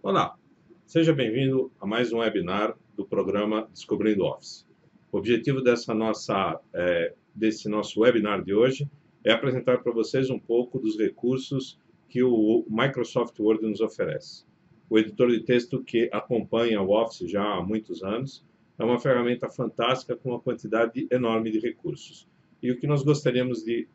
Olá, seja bem-vindo a mais um webinar do programa Descobrindo Office. O objetivo desse nosso webinar de hoje é apresentar para vocês um pouco dos recursos que o Microsoft Word nos oferece. O editor de texto que acompanha o Office já há muitos anos é uma ferramenta fantástica com uma quantidade enorme de recursos. E o que nós gostaríamos de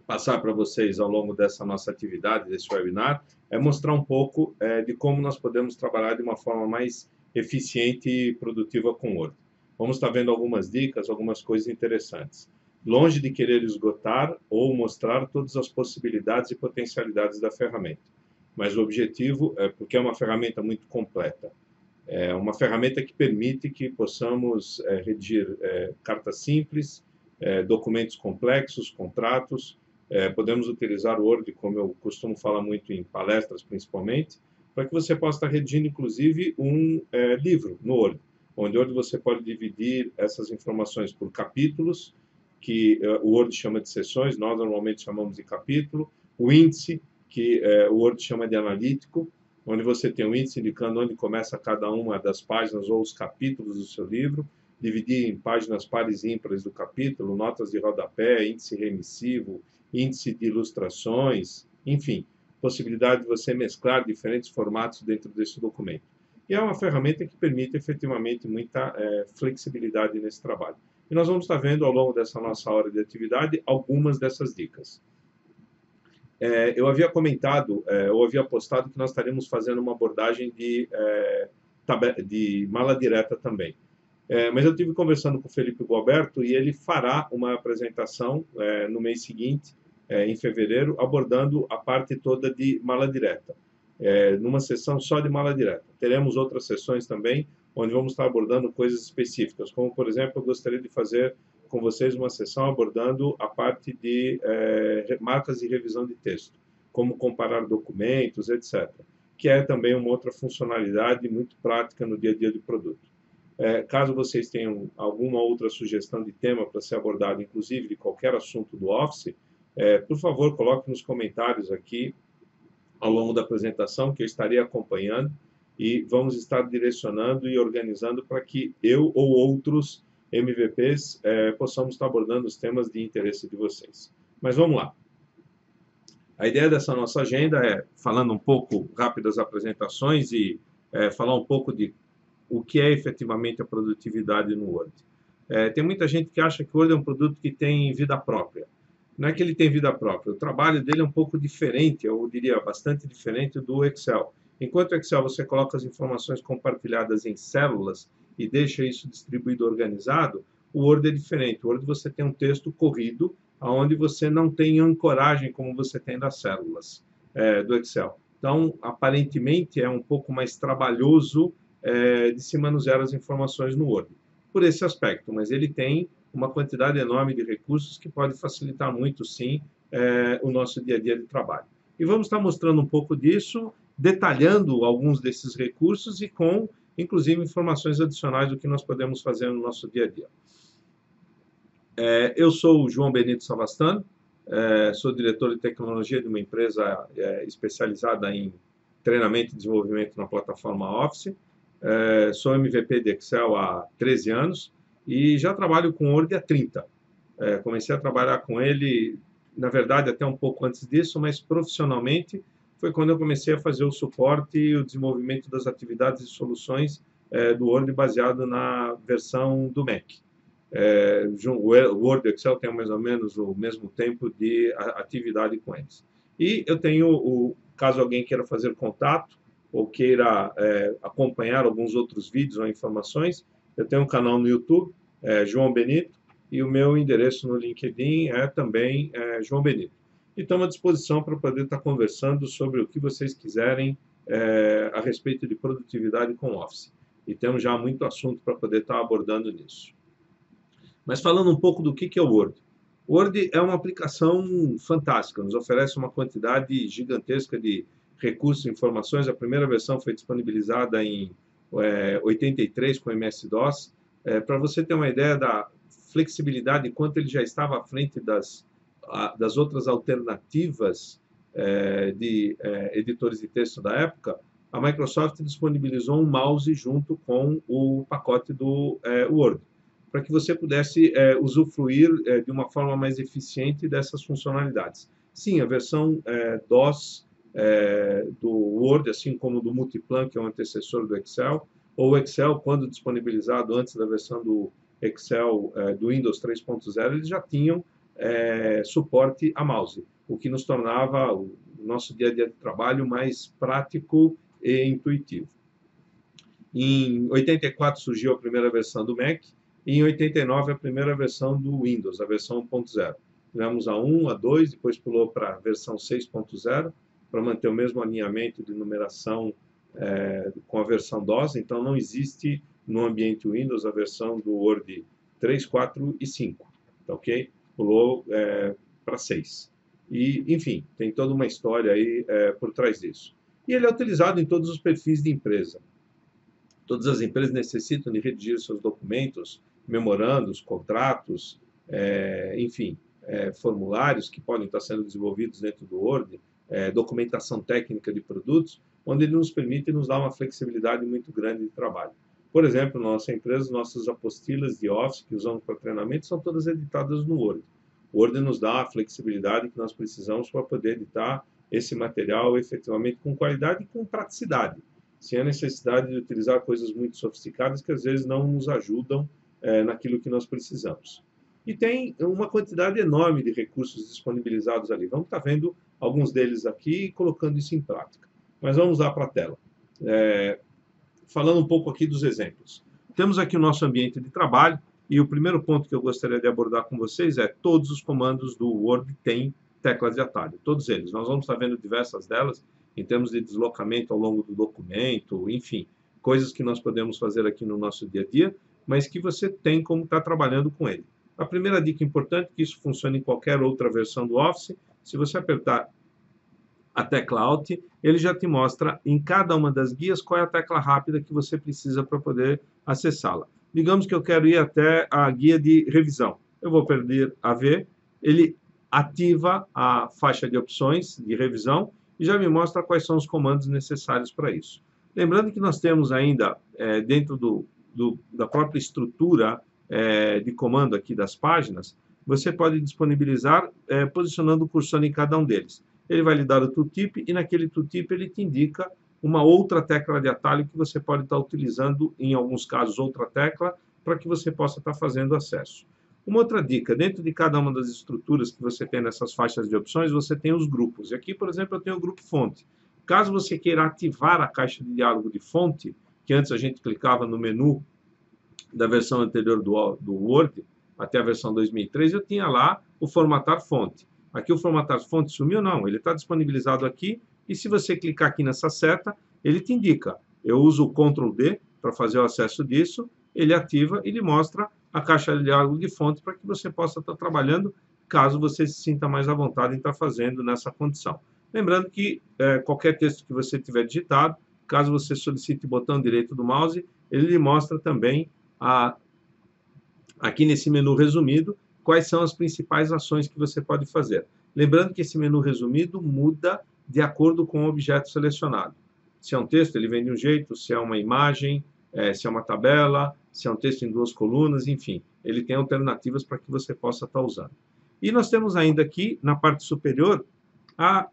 passar para vocês ao longo dessa nossa atividade, desse webinar, é mostrar um pouco de como nós podemos trabalhar de uma forma mais eficiente e produtiva com o Word. Vamos estar vendo algumas dicas, algumas coisas interessantes. Longe de querer esgotar ou mostrar todas as possibilidades e potencialidades da ferramenta. Mas o objetivo é porque é uma ferramenta muito completa. É uma ferramenta que permite que possamos redigir cartas simples, documentos complexos, contratos. Podemos utilizar o Word, como eu costumo falar muito em palestras, principalmente, para que você possa estar redigindo, inclusive, um livro no Word, onde você pode dividir essas informações por capítulos, que o Word chama de seções, nós normalmente chamamos de capítulo, o índice, que o Word chama de analítico, onde você tem um índice indicando onde começa cada uma das páginas ou os capítulos do seu livro, dividir em páginas pares e ímpares do capítulo, notas de rodapé, índice remissivo, índice de ilustrações, enfim, possibilidade de você mesclar diferentes formatos dentro desse documento. E é uma ferramenta que permite efetivamente muita flexibilidade nesse trabalho. E nós vamos estar vendo ao longo dessa nossa hora de atividade algumas dessas dicas. Eu havia comentado, ou havia postado que nós estaríamos fazendo uma abordagem de mala direta também. Mas eu estive conversando com o Felipe Gualberto e ele fará uma apresentação no mês seguinte, em fevereiro, abordando a parte toda de mala direta, numa sessão só de mala direta. Teremos outras sessões também, onde vamos estar abordando coisas específicas, como, por exemplo, eu gostaria de fazer com vocês uma sessão abordando a parte de marcas de revisão de texto, como comparar documentos, etc., que é também uma outra funcionalidade muito prática no dia a dia do produto. Caso vocês tenham alguma outra sugestão de tema para ser abordado, inclusive de qualquer assunto do Office, por favor, coloque nos comentários aqui ao longo da apresentação, que eu estarei acompanhando, e vamos estar direcionando e organizando para que eu ou outros MVPs possamos estar abordando os temas de interesse de vocês. Mas vamos lá. A ideia dessa nossa agenda é, falando um pouco rápido das apresentações e falar um pouco de o que é efetivamente a produtividade no Word. Tem muita gente que acha que o Word é um produto que tem vida própria. Não é que ele tem vida própria, o trabalho dele é um pouco diferente, eu diria bastante diferente do Excel. Enquanto o Excel você coloca as informações compartilhadas em células e deixa isso distribuído organizado, o Word é diferente. O Word você tem um texto corrido, onde você não tem ancoragem como você tem das células do Excel. Então, aparentemente, é um pouco mais trabalhoso de se manusear as informações no Word, por esse aspecto, mas ele tem uma quantidade enorme de recursos que pode facilitar muito, sim, o nosso dia a dia de trabalho. E vamos estar mostrando um pouco disso, detalhando alguns desses recursos e com, inclusive, informações adicionais do que nós podemos fazer no nosso dia a dia. Eu sou o João Benito Savastano, sou diretor de tecnologia de uma empresa especializada em treinamento e desenvolvimento na plataforma Office. Sou MVP de Excel há 13 anos e já trabalho com Word há 30. Comecei a trabalhar com ele, na verdade, até um pouco antes disso, mas profissionalmente foi quando eu comecei a fazer o suporte e o desenvolvimento das atividades e soluções do Word baseado na versão do Mac. O Word e o Excel têm mais ou menos o mesmo tempo de atividade com eles. E eu tenho, caso alguém queira fazer contato ou queira acompanhar alguns outros vídeos ou informações, eu tenho um canal no YouTube, João Benito, e o meu endereço no LinkedIn é também João Benito. E estamos à disposição para poder estar conversando sobre o que vocês quiserem a respeito de produtividade com Office. E temos já muito assunto para poder estar abordando nisso. Mas falando um pouco do que é o Word. O Word é uma aplicação fantástica, nos oferece uma quantidade gigantesca de recursos e informações. A primeira versão foi disponibilizada em 83 com MS-DOS. Para você ter uma ideia da flexibilidade, quanto ele já estava à frente das outras alternativas de editores de texto da época, a Microsoft disponibilizou um mouse junto com o pacote do Word, para que você pudesse usufruir de uma forma mais eficiente dessas funcionalidades. Sim, a versão DOS do Word, assim como do Multiplan, que é o antecessor do Excel, ou o Excel, quando disponibilizado antes da versão do Excel do Windows 3.0, eles já tinham suporte a mouse, o que nos tornava o nosso dia a dia de trabalho mais prático e intuitivo. Em 84 surgiu a primeira versão do Mac, e em 89 a primeira versão do Windows, a versão 1.0. Tivemos a 1, a 2, depois pulou para a versão 6.0, para manter o mesmo alinhamento de numeração com a versão DOS, então não existe no ambiente Windows a versão do Word 3, 4 e 5, tá ok? Pulou para 6. E, enfim, tem toda uma história aí por trás disso. E ele é utilizado em todos os perfis de empresa. Todas as empresas necessitam de redigir seus documentos, memorandos, contratos, enfim, formulários que podem estar sendo desenvolvidos dentro do Word, documentação técnica de produtos, onde ele nos permite e nos dá uma flexibilidade muito grande de trabalho. Por exemplo, na nossa empresa, nossas apostilas de Office que usamos para treinamento são todas editadas no Word. O Word nos dá a flexibilidade que nós precisamos para poder editar esse material efetivamente com qualidade e com praticidade, sem a necessidade de utilizar coisas muito sofisticadas que às vezes não nos ajudam naquilo que nós precisamos. E tem uma quantidade enorme de recursos disponibilizados ali. Vamos estar vendo alguns deles aqui e colocando isso em prática. Mas vamos lá para a tela. Falando um pouco aqui dos exemplos. Temos aqui o nosso ambiente de trabalho, e o primeiro ponto que eu gostaria de abordar com vocês é todos os comandos do Word têm teclas de atalho, todos eles. Nós vamos estar vendo diversas delas, em termos de deslocamento ao longo do documento, enfim, coisas que nós podemos fazer aqui no nosso dia a dia, mas que você tem como estar trabalhando com ele. A primeira dica importante é que isso funciona em qualquer outra versão do Office. Se você apertar a tecla Alt, ele já te mostra em cada uma das guias qual é a tecla rápida que você precisa para poder acessá-la. Digamos que eu quero ir até a guia de revisão. Eu vou apertar a V, ele ativa a faixa de opções de revisão e já me mostra quais são os comandos necessários para isso. Lembrando que nós temos ainda, dentro da própria estrutura de comando aqui das páginas, você pode disponibilizar posicionando o cursor em cada um deles. Ele vai lhe dar o tooltip e naquele tooltip ele te indica uma outra tecla de atalho que você pode estar utilizando, em alguns casos, outra tecla, para que você possa estar fazendo acesso. Uma outra dica, dentro de cada uma das estruturas que você tem nessas faixas de opções, você tem os grupos. E aqui, por exemplo, eu tenho o grupo fonte. Caso você queira ativar a caixa de diálogo de fonte, que antes a gente clicava no menu da versão anterior do Word, até a versão 2003, eu tinha lá o formatar fonte. Aqui o formatar fonte sumiu? Não, ele está disponibilizado aqui, e se você clicar aqui nessa seta, ele te indica. Eu uso o Ctrl D para fazer o acesso disso, ele ativa e lhe mostra a caixa de diálogo de fonte para que você possa estar trabalhando, caso você se sinta mais à vontade em estar fazendo nessa condição. Lembrando que qualquer texto que você tiver digitado, caso você solicite o botão direito do mouse, ele lhe mostra também, aqui nesse menu resumido, quais são as principais ações que você pode fazer. Lembrando que esse menu resumido muda de acordo com o objeto selecionado. Se é um texto, ele vem de um jeito, se é uma imagem, se é uma tabela, se é um texto em 2 colunas, enfim, ele tem alternativas para que você possa estar usando. E nós temos ainda aqui, na parte superior, a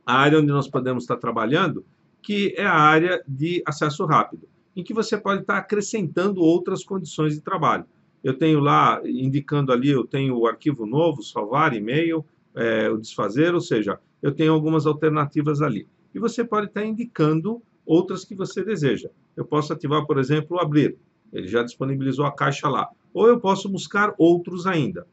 área onde nós podemos estar trabalhando, que é a área de acesso rápido, em que você pode estar acrescentando outras condições de trabalho. Eu tenho lá, indicando ali, eu tenho o arquivo novo, salvar, e-mail, o desfazer, ou seja, eu tenho algumas alternativas ali. E você pode estar indicando outras que você deseja. Eu posso ativar, por exemplo, o abrir. Ele já disponibilizou a caixa lá. Ou eu posso buscar outros ainda.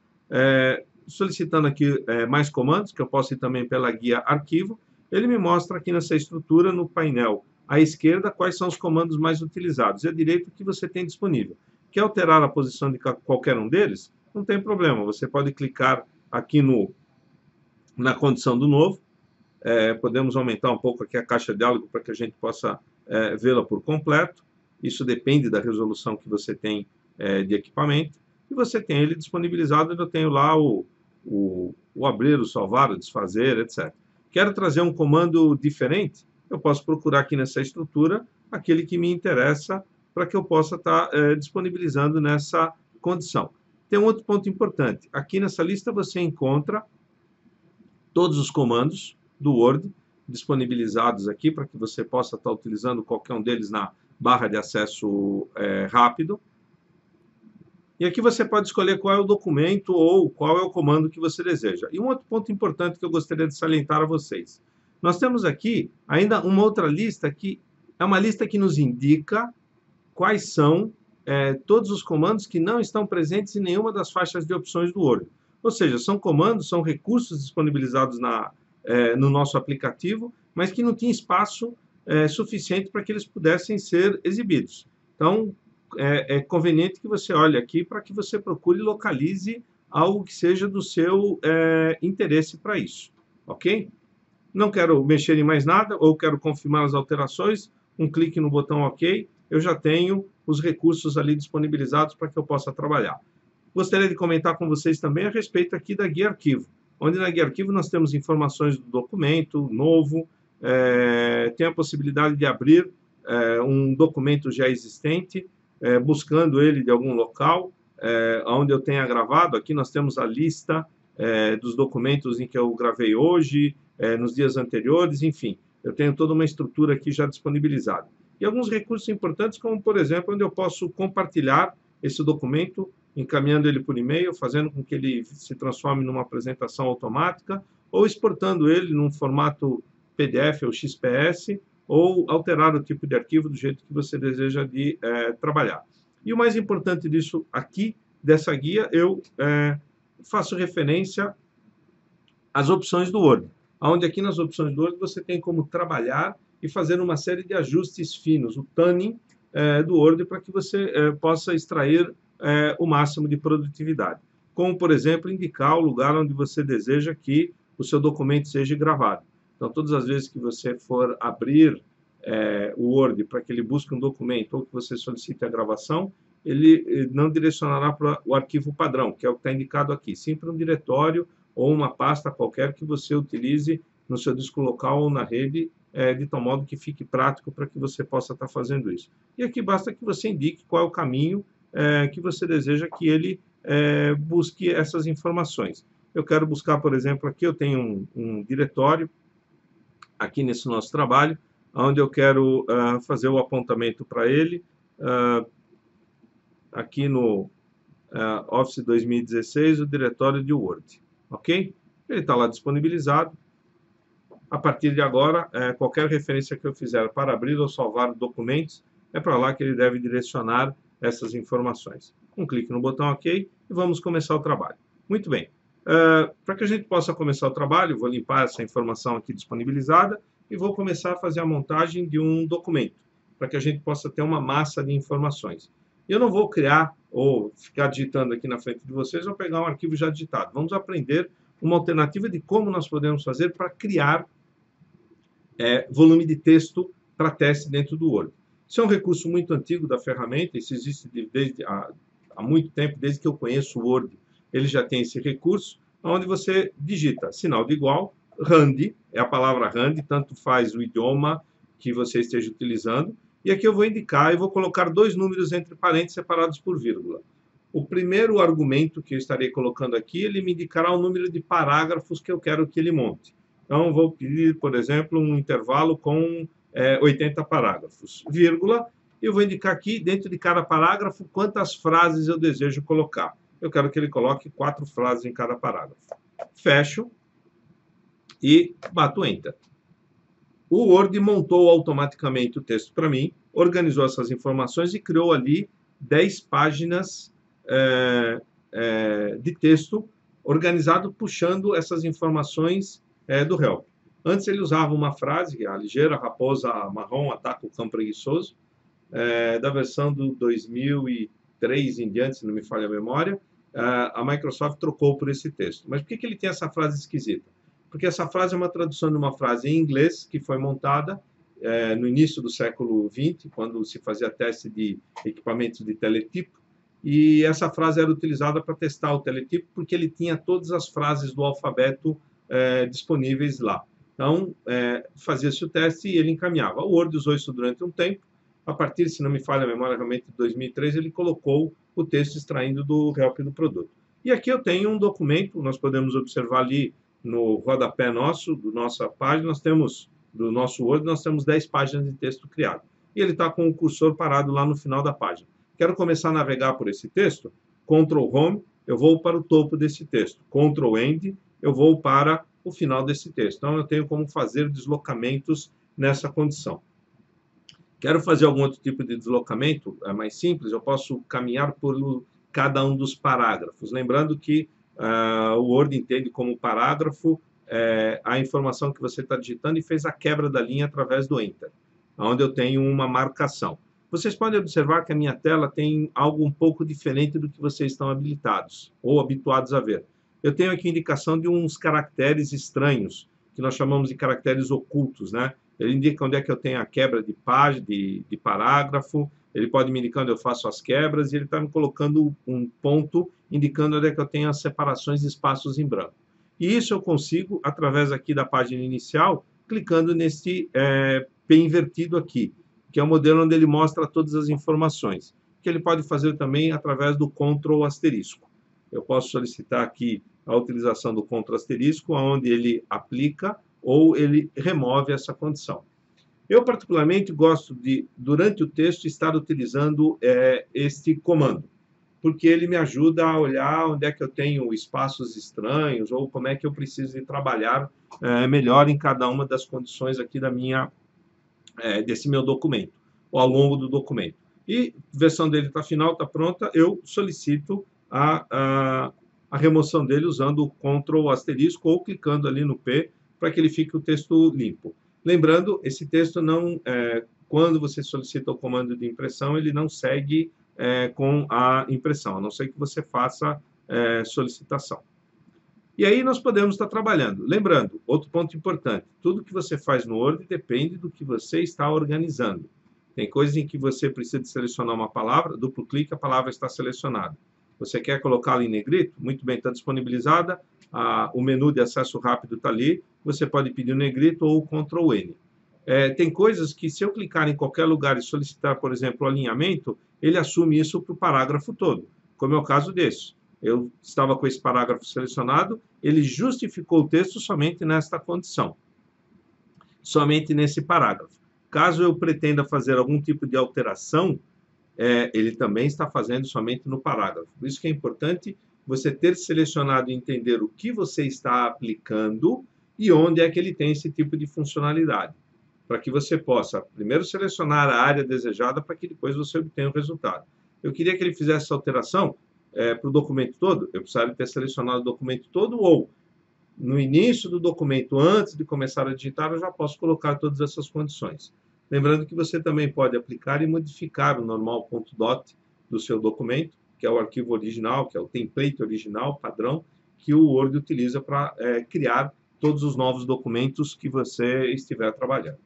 Solicitando aqui mais comandos, que eu posso ir também pela guia arquivo, ele me mostra aqui nessa estrutura, no painel à esquerda, quais são os comandos mais utilizados. E à direita, o que você tem disponível. Quer alterar a posição de qualquer um deles? Não tem problema. Você pode clicar aqui na condição do novo. Podemos aumentar um pouco aqui a caixa de diálogo para que a gente possa vê-la por completo. Isso depende da resolução que você tem de equipamento. E você tem ele disponibilizado, eu tenho lá o abrir, o salvar, o desfazer, etc. Quero trazer um comando diferente? eu posso procurar aqui nessa estrutura aquele que me interessa para que eu possa estar disponibilizando nessa condição. Tem um outro ponto importante. Aqui nessa lista você encontra todos os comandos do Word disponibilizados aqui para que você possa estar utilizando qualquer um deles na barra de acesso rápido. E aqui você pode escolher qual é o documento ou qual é o comando que você deseja. E um outro ponto importante que eu gostaria de salientar a vocês. Nós temos aqui ainda uma outra lista que é uma lista que nos indica quais são todos os comandos que não estão presentes em nenhuma das faixas de opções do Word. Ou seja, são comandos, são recursos disponibilizados no nosso aplicativo, mas que não tinha espaço suficiente para que eles pudessem ser exibidos. Então, é conveniente que você olhe aqui para que você procure e localize algo que seja do seu interesse para isso, ok? Não quero mexer em mais nada, ou quero confirmar as alterações, um clique no botão OK, eu já tenho os recursos ali disponibilizados para que eu possa trabalhar. Gostaria de comentar com vocês também a respeito aqui da guia arquivo, onde na guia arquivo nós temos informações do documento novo, tem a possibilidade de abrir um documento já existente, buscando ele de algum local, onde eu tenha gravado. Aqui nós temos a lista dos documentos em que eu gravei hoje, nos dias anteriores, enfim. Eu tenho toda uma estrutura aqui já disponibilizada. E alguns recursos importantes, como, por exemplo, onde eu posso compartilhar esse documento, encaminhando ele por e-mail, fazendo com que ele se transforme numa apresentação automática, ou exportando ele num formato PDF ou XPS, ou alterar o tipo de arquivo do jeito que você deseja de trabalhar. E o mais importante disso aqui, dessa guia, eu faço referência às opções do Word, onde aqui nas opções do Word você tem como trabalhar e fazer uma série de ajustes finos, o tuning do Word, para que você possa extrair o máximo de produtividade. Como, por exemplo, indicar o lugar onde você deseja que o seu documento seja gravado. Então, todas as vezes que você for abrir o Word para que ele busque um documento ou que você solicite a gravação, ele não direcionará para o arquivo padrão, que é o que está indicado aqui, sim para um diretório ou uma pasta qualquer que você utilize no seu disco local ou na rede, de tal modo que fique prático para que você possa estar fazendo isso. E aqui basta que você indique qual é o caminho que você deseja que ele busque essas informações. Eu quero buscar, por exemplo, aqui eu tenho um diretório, aqui nesse nosso trabalho, onde eu quero fazer o apontamento para ele, aqui no Office 2016, o diretório de Word, ok? Ele está lá disponibilizado. A partir de agora, qualquer referência que eu fizer para abrir ou salvar documentos, é para lá que ele deve direcionar essas informações. Um clique no botão OK e vamos começar o trabalho. Muito bem. Para que a gente possa começar o trabalho, vou limpar essa informação aqui disponibilizada e vou começar a fazer a montagem de um documento, para que a gente possa ter uma massa de informações. Eu não vou criar ou ficar digitando aqui na frente de vocês, vou pegar um arquivo já digitado. Vamos aprender uma alternativa de como nós podemos fazer para criar volume de texto para teste dentro do Word. Isso é um recurso muito antigo da ferramenta, isso existe há muito tempo, desde que eu conheço o Word, ele já tem esse recurso, onde você digita sinal de igual, RAND, é a palavra RAND, tanto faz o idioma que você esteja utilizando, e aqui eu vou indicar e vou colocar dois números entre parênteses separados por vírgula. O primeiro argumento que eu estarei colocando aqui, ele me indicará o número de parágrafos que eu quero que ele monte. Então, vou pedir, por exemplo, um intervalo com 80 parágrafos, vírgula, e eu vou indicar aqui, dentro de cada parágrafo, quantas frases eu desejo colocar. Eu quero que ele coloque 4 frases em cada parágrafo. Fecho e bato Enter. O Word montou automaticamente o texto para mim, organizou essas informações e criou ali 10 páginas de texto organizado puxando essas informações do help. Antes ele usava uma frase, a ligeira raposa marrom ataca o cão preguiçoso, da versão do 2003 em diante, se não me falha a memória, a Microsoft trocou por esse texto. Mas por que ele tem essa frase esquisita? Porque essa frase é uma tradução de uma frase em inglês que foi montada no início do século XX, quando se fazia teste de equipamentos de teletipo, e essa frase era utilizada para testar o teletipo, porque ele tinha todas as frases do alfabeto disponíveis lá. Então, fazia-se o teste e ele encaminhava. O Word usou isso durante um tempo. A partir, se não me falha a memória, realmente de 2003, ele colocou o texto extraindo do help do produto. E aqui eu tenho um documento, nós podemos observar ali no rodapé nosso, da nossa página, nós temos, do nosso Word, nós temos 10 páginas de texto criado. E ele está com o cursor parado lá no final da página. Quero começar a navegar por esse texto, Ctrl Home, eu vou para o topo desse texto. Ctrl End, eu vou para o final desse texto. Então, eu tenho como fazer deslocamentos nessa condição. Quero fazer algum outro tipo de deslocamento mais simples, eu posso caminhar por cada um dos parágrafos. Lembrando que o Word entende como parágrafo a informação que você está digitando e fez a quebra da linha através do Enter, onde eu tenho uma marcação. Vocês podem observar que a minha tela tem algo um pouco diferente do que vocês estão habilitados ou habituados a ver. Eu tenho aqui indicação de uns caracteres estranhos, que nós chamamos de caracteres ocultos, né? Ele indica onde é que eu tenho a quebra de página, de parágrafo, ele pode me indicar onde eu faço as quebras, e ele está me colocando um ponto indicando onde é que eu tenho as separações de espaços em branco. E isso eu consigo, através aqui da página inicial, clicando nesse P invertido aqui, que é o modelo onde ele mostra todas as informações, que ele pode fazer também através do Ctrl asterisco. Eu posso solicitar aqui a utilização do Ctrl asterisco, onde ele aplica ou ele remove essa condição. Eu, particularmente, gosto de, durante o texto, estar utilizando este comando, porque ele me ajuda a olhar onde é que eu tenho espaços estranhos ou como é que eu preciso de trabalhar melhor em cada uma das condições aqui desse meu documento, ou ao longo do documento. E a versão dele está final, está pronta, eu solicito a remoção dele usando o Ctrl asterisco ou clicando ali no P para que ele fique o texto limpo. Lembrando, esse texto não, quando você solicita o comando de impressão, ele não segue com a impressão, a não ser que você faça solicitação. E aí nós podemos estar trabalhando. Lembrando, outro ponto importante, tudo que você faz no Word depende do que você está organizando. Tem coisas em que você precisa de selecionar uma palavra, duplo clique, a palavra está selecionada. Você quer colocá-la em negrito? Muito bem, está disponibilizada. O menu de acesso rápido está ali. Você pode pedir o negrito ou o Ctrl N. Tem coisas que, se eu clicar em qualquer lugar e solicitar, por exemplo, o alinhamento, ele assume isso para o parágrafo todo, como é o caso desse. Eu estava com esse parágrafo selecionado, ele justificou o texto somente nesta condição, somente nesse parágrafo. Caso eu pretenda fazer algum tipo de alteração, ele também está fazendo somente no parágrafo. Por isso que é importante você ter selecionado e entender o que você está aplicando e onde é que ele tem esse tipo de funcionalidade, para que você possa primeiro selecionar a área desejada para que depois você obtenha o resultado. Eu queria que ele fizesse essa alteração para o documento todo, eu precisaria ter selecionado o documento todo ou no início do documento, antes de começar a digitar, eu já posso colocar todas essas condições. Lembrando que você também pode aplicar e modificar o normal.dot do seu documento, que é o arquivo original, que é o template original, padrão, que o Word utiliza para criar todos os novos documentos que você estiver trabalhando.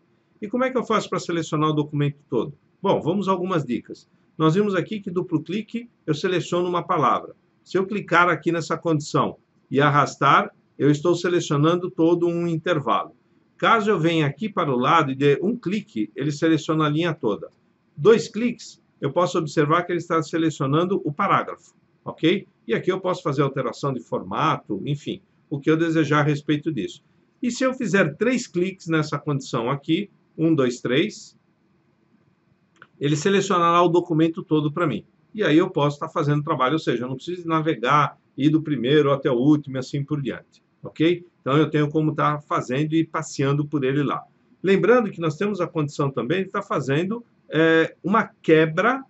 E como é que eu faço para selecionar o documento todo? Bom, vamos a algumas dicas. Nós vimos aqui que duplo clique, eu seleciono uma palavra. Se eu clicar aqui nessa condição e arrastar, eu estou selecionando todo um intervalo. Caso eu venha aqui para o lado e dê um clique, ele seleciona a linha toda. 2 cliques, eu posso observar que ele está selecionando o parágrafo, ok? E aqui eu posso fazer alteração de formato, enfim, o que eu desejar a respeito disso. E se eu fizer 3 cliques nessa condição aqui, 1, 2, 3, ele selecionará o documento todo para mim. E aí eu posso estar fazendo o trabalho, ou seja, eu não preciso navegar, ir do primeiro até o último e assim por diante. Ok? Então, eu tenho como estar fazendo e passeando por ele lá. Lembrando que nós temos a condição também de estar fazendo uma quebra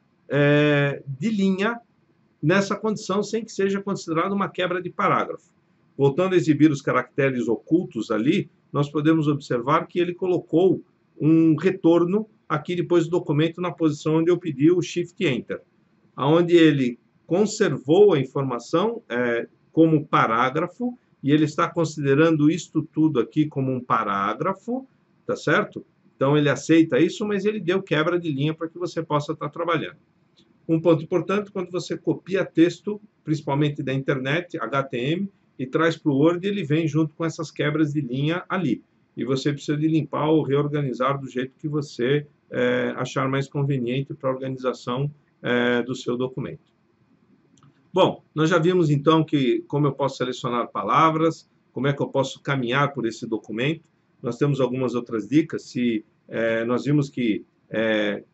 de linha nessa condição, sem que seja considerada uma quebra de parágrafo. Voltando a exibir os caracteres ocultos ali, nós podemos observar que ele colocou um retorno aqui depois do documento na posição onde eu pedi o Shift Enter, onde ele conservou a informação como parágrafo, e ele está considerando isto tudo aqui como um parágrafo, tá certo? Então, ele aceita isso, mas ele deu quebra de linha para que você possa estar trabalhando. Um ponto importante, quando você copia texto, principalmente da internet, HTML, e traz para o Word, ele vem junto com essas quebras de linha ali. e você precisa de limpar ou reorganizar do jeito que você achar mais conveniente para a organização do seu documento. Bom, nós já vimos então como eu posso selecionar palavras, como é que eu posso caminhar por esse documento. Nós temos algumas outras dicas. Nós vimos que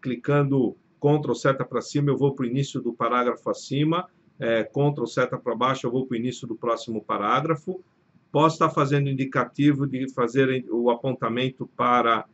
clicando Ctrl seta para cima eu vou para o início do parágrafo acima, Ctrl seta para baixo eu vou para o início do próximo parágrafo. Posso estar fazendo indicativo de fazer o apontamento para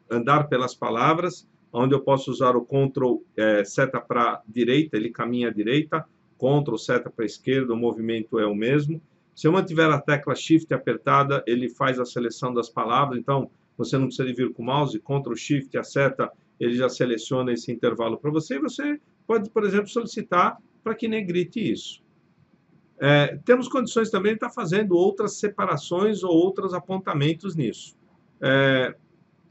andar pelas palavras, onde eu posso usar o Ctrl seta para direita, ele caminha à direita, Ctrl seta para a esquerda, o movimento é o mesmo. Se eu mantiver a tecla Shift apertada, ele faz a seleção das palavras, então você não precisa de vir com o mouse, Ctrl Shift, a seta, ele já seleciona esse intervalo para você, e você pode, por exemplo, solicitar para que negrite isso. Temos condições também de estar fazendo outras separações ou outros apontamentos nisso.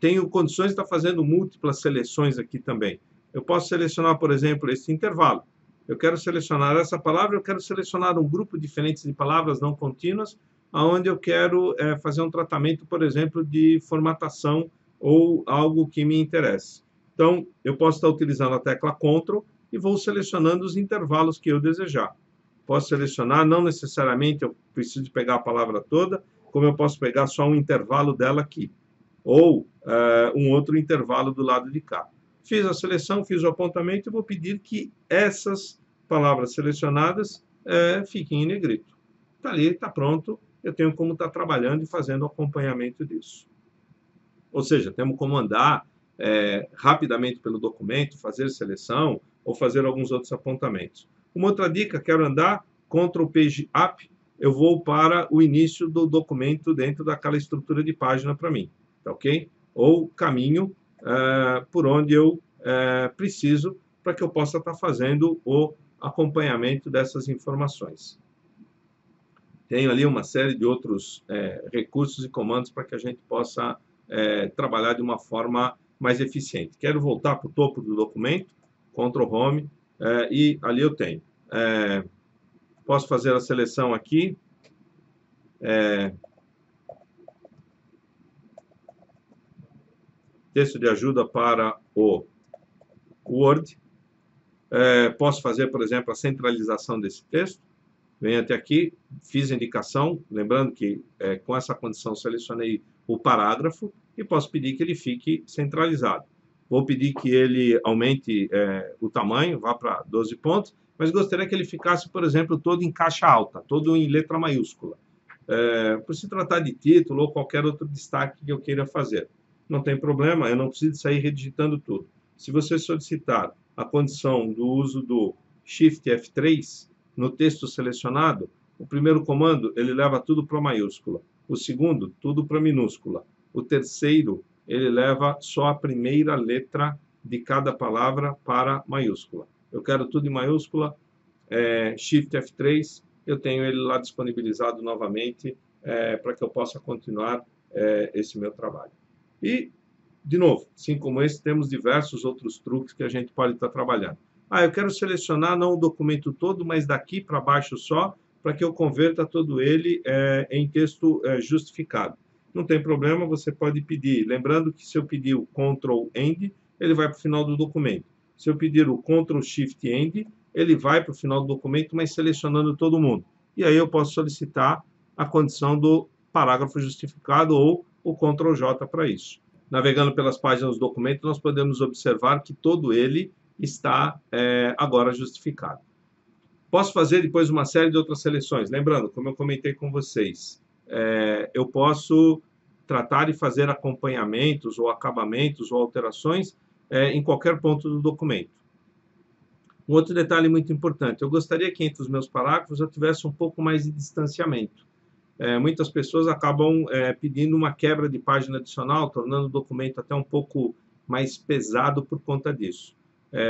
Tenho condições de estar fazendo múltiplas seleções aqui também. Eu posso selecionar, por exemplo, esse intervalo. Eu quero selecionar essa palavra, eu quero selecionar um grupo diferente de palavras não contínuas, onde eu quero fazer um tratamento, por exemplo, de formatação ou algo que me interesse. Então, eu posso estar utilizando a tecla Ctrl e vou selecionando os intervalos que eu desejar. Posso selecionar, não necessariamente eu preciso pegar a palavra toda, como eu posso pegar só um intervalo dela aqui, ou um outro intervalo do lado de cá. Fiz a seleção, fiz o apontamento e vou pedir que essas palavras selecionadas fiquem em negrito. Está ali, está pronto, eu tenho como estar trabalhando e fazendo o acompanhamento disso. Ou seja, temos como andar rapidamente pelo documento, fazer seleção ou fazer alguns outros apontamentos. Uma outra dica, quero andar, Ctrl Page Up, eu vou para o início do documento dentro daquela estrutura de página para mim, tá ok? Ou caminho por onde eu preciso para que eu possa estar fazendo o acompanhamento dessas informações. Tenho ali uma série de outros recursos e comandos para que a gente possa trabalhar de uma forma mais eficiente. Quero voltar para o topo do documento, Ctrl Home, e ali eu tenho. Posso fazer a seleção aqui. Texto de ajuda para o Word. Posso fazer, por exemplo, a centralização desse texto. Venho até aqui, fiz a indicação, lembrando que com essa condição selecionei o parágrafo e posso pedir que ele fique centralizado. Vou pedir que ele aumente o tamanho, vá para 12 pontos, mas gostaria que ele ficasse, por exemplo, todo em caixa alta, todo em letra maiúscula. Por se tratar de título ou qualquer outro destaque que eu queira fazer. Não tem problema, eu não preciso sair redigitando tudo. Se você solicitar a condição do uso do Shift F3 no texto selecionado, o primeiro comando ele leva tudo para maiúscula, o segundo tudo para minúscula, o terceiro ele leva só a primeira letra de cada palavra para maiúscula. Eu quero tudo em maiúscula, Shift F3, eu tenho ele lá disponibilizado novamente para que eu possa continuar esse meu trabalho. E, de novo, assim como esse, temos diversos outros truques que a gente pode estar trabalhando. Eu quero selecionar não o documento todo, mas daqui para baixo só, para que eu converta todo ele em texto justificado. Não tem problema, você pode pedir. Lembrando que se eu pedir o Ctrl End, ele vai para o final do documento. Se eu pedir o Ctrl Shift End, ele vai para o final do documento, mas selecionando todo mundo. E aí eu posso solicitar a condição do parágrafo justificado ou o Ctrl J para isso. Navegando pelas páginas do documento, nós podemos observar que todo ele está agora justificado. Posso fazer depois uma série de outras seleções. Lembrando, como eu comentei com vocês, eu posso tratar de fazer acompanhamentos ou acabamentos ou alterações em qualquer ponto do documento. Um outro detalhe muito importante, eu gostaria que entre os meus parágrafos eu tivesse um pouco mais de distanciamento. Muitas pessoas acabam pedindo uma quebra de página adicional, tornando o documento até um pouco mais pesado por conta disso.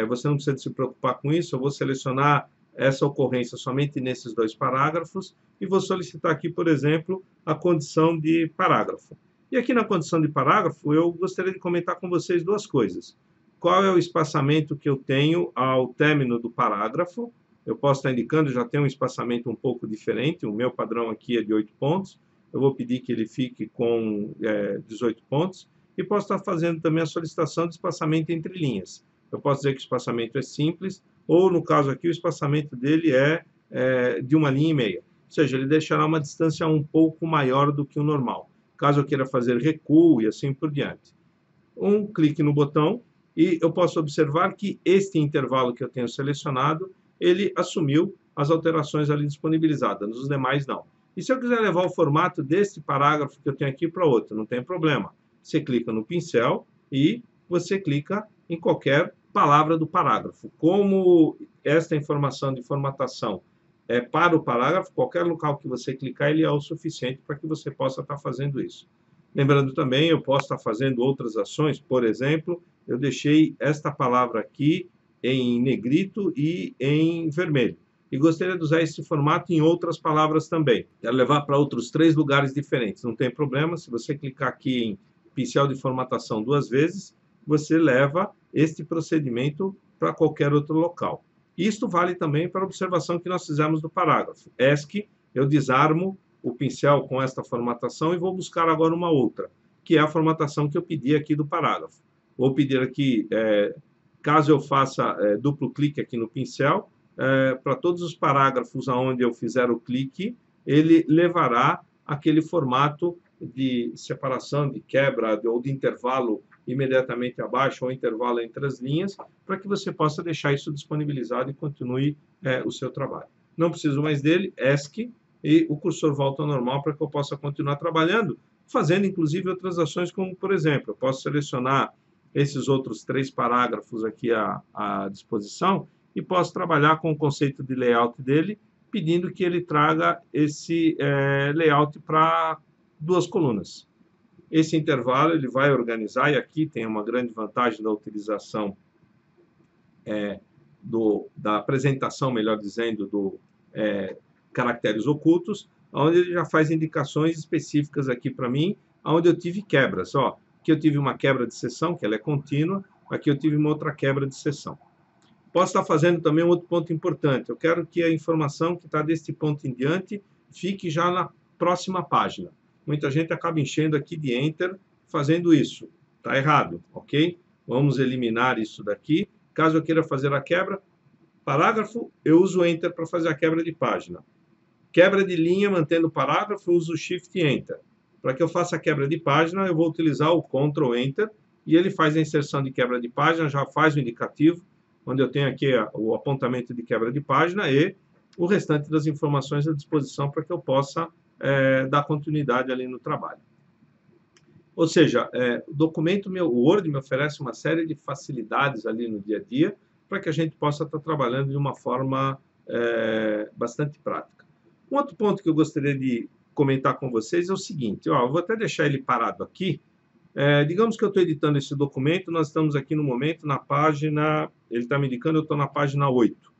Você não precisa se preocupar com isso, eu vou selecionar essa ocorrência somente nesses dois parágrafos e vou solicitar aqui, por exemplo, a condição de parágrafo. E aqui na condição de parágrafo, eu gostaria de comentar com vocês duas coisas. Qual é o espaçamento que eu tenho ao término do parágrafo? Eu posso estar indicando, já tem um espaçamento um pouco diferente, o meu padrão aqui é de 8 pontos. eu vou pedir que ele fique com 18 pontos, e posso estar fazendo também a solicitação de espaçamento entre linhas. Eu posso dizer que o espaçamento é simples, ou no caso aqui o espaçamento dele é de 1,5 linha. Ou seja, ele deixará uma distância um pouco maior do que o normal. Caso eu queira fazer recuo e assim por diante. Um clique no botão e eu posso observar que este intervalo que eu tenho selecionado, ele assumiu as alterações ali disponibilizadas, nos demais não. E se eu quiser levar o formato deste parágrafo que eu tenho aqui para outro, não tem problema. Você clica no pincel e você clica em qualquer palavra do parágrafo. Como esta informação de formatação é para o parágrafo, qualquer local que você clicar, ele é o suficiente para que você possa estar fazendo isso. Lembrando também, eu posso estar fazendo outras ações, por exemplo, eu deixei esta palavra aqui em negrito e em vermelho. E gostaria de usar esse formato em outras palavras também. Quero levar para outros 3 lugares diferentes. Não tem problema, se você clicar aqui em pincel de formatação 2 vezes, você leva este procedimento para qualquer outro local. Isto vale também para a observação que nós fizemos do parágrafo. ESC, eu desarmo o pincel com esta formatação e vou buscar agora uma outra, que é a formatação que eu pedi aqui do parágrafo. Vou pedir aqui, caso eu faça duplo clique aqui no pincel, para todos os parágrafos onde eu fizer o clique, ele levará aquele formato de separação, de quebra ou de intervalo imediatamente abaixo ou intervalo entre as linhas, para que você possa deixar isso disponibilizado e continue o seu trabalho. Não preciso mais dele, ESC, e o cursor volta ao normal para que eu possa continuar trabalhando, fazendo inclusive outras ações, como por exemplo, eu posso selecionar esses outros 3 parágrafos aqui à disposição e posso trabalhar com o conceito de layout dele, pedindo que ele traga esse layout para 2 colunas. Esse intervalo ele vai organizar, e aqui tem uma grande vantagem da utilização da apresentação, melhor dizendo, do caracteres ocultos, onde ele já faz indicações específicas aqui para mim, onde eu tive quebras. Ó, aqui eu tive uma quebra de seção, que ela é contínua, aqui eu tive uma outra quebra de seção. Posso estar fazendo também um outro ponto importante. Eu quero que a informação que está deste ponto em diante fique já na próxima página. Muita gente acaba enchendo aqui de Enter fazendo isso. Está errado, ok? Vamos eliminar isso daqui. Caso eu queira fazer a quebra, parágrafo, eu uso Enter para fazer a quebra de página. Quebra de linha, mantendo o parágrafo, eu uso Shift e Enter. Para que eu faça a quebra de página, eu vou utilizar o Ctrl Enter e ele faz a inserção de quebra de página, já faz o indicativo, onde eu tenho aqui o apontamento de quebra de página e o restante das informações à disposição para que eu possa dar continuidade ali no trabalho. Ou seja, o documento, o Word me oferece uma série de facilidades ali no dia a dia para que a gente possa estar trabalhando de uma forma bastante prática. Um outro ponto que eu gostaria de comentar com vocês é o seguinte, ó, eu vou até deixar ele parado aqui. Digamos que eu estou editando esse documento, nós estamos aqui no momento na página, ele está me indicando, eu estou na página 8.